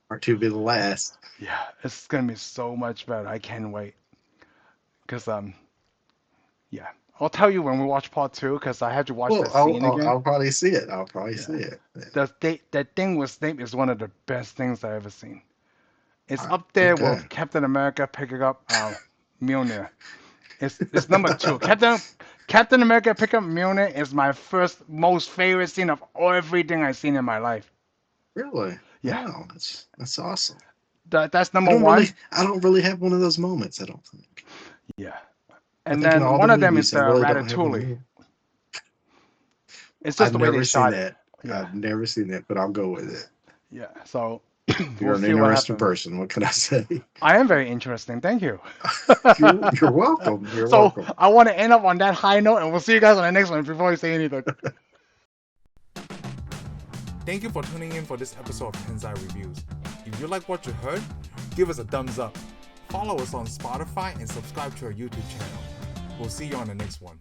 Part two be the last. Yeah, it's gonna be so much better. I can't wait. Cause yeah, I'll tell you when we watch part two. Cause I had to watch Well, that I'll, scene I'll, again. I'll probably see it. I'll probably Yeah, see it. that thing with Snape is one of the best things I ever seen. It's All right. up there Okay. with Captain America picking up Mjolnir. It's number two. Captain America picking up Mjolnir is my most favorite scene of everything I've seen in my life. Really? Yeah, Wow, that's awesome. that's I number don't really one. I don't really have one of those moments. I don't think. Yeah, I and think in then all the one of them is movies, the I really don't have one of Ratatouille. those. It's just I've the way they never seen shot it. that. Yeah, I've never seen that, but I'll go with it. yeah. So we'll You're an see what interesting happens. person. What can I say? I am very interesting. Thank you. You're welcome. You're So welcome. I want to end up on that high note, and we'll see you guys on the next one before you say anything. Thank you for tuning in for this episode of Tensai Reviews. If you like what you heard, give us a thumbs up. Follow us on Spotify and subscribe to our YouTube channel. We'll see you on the next one.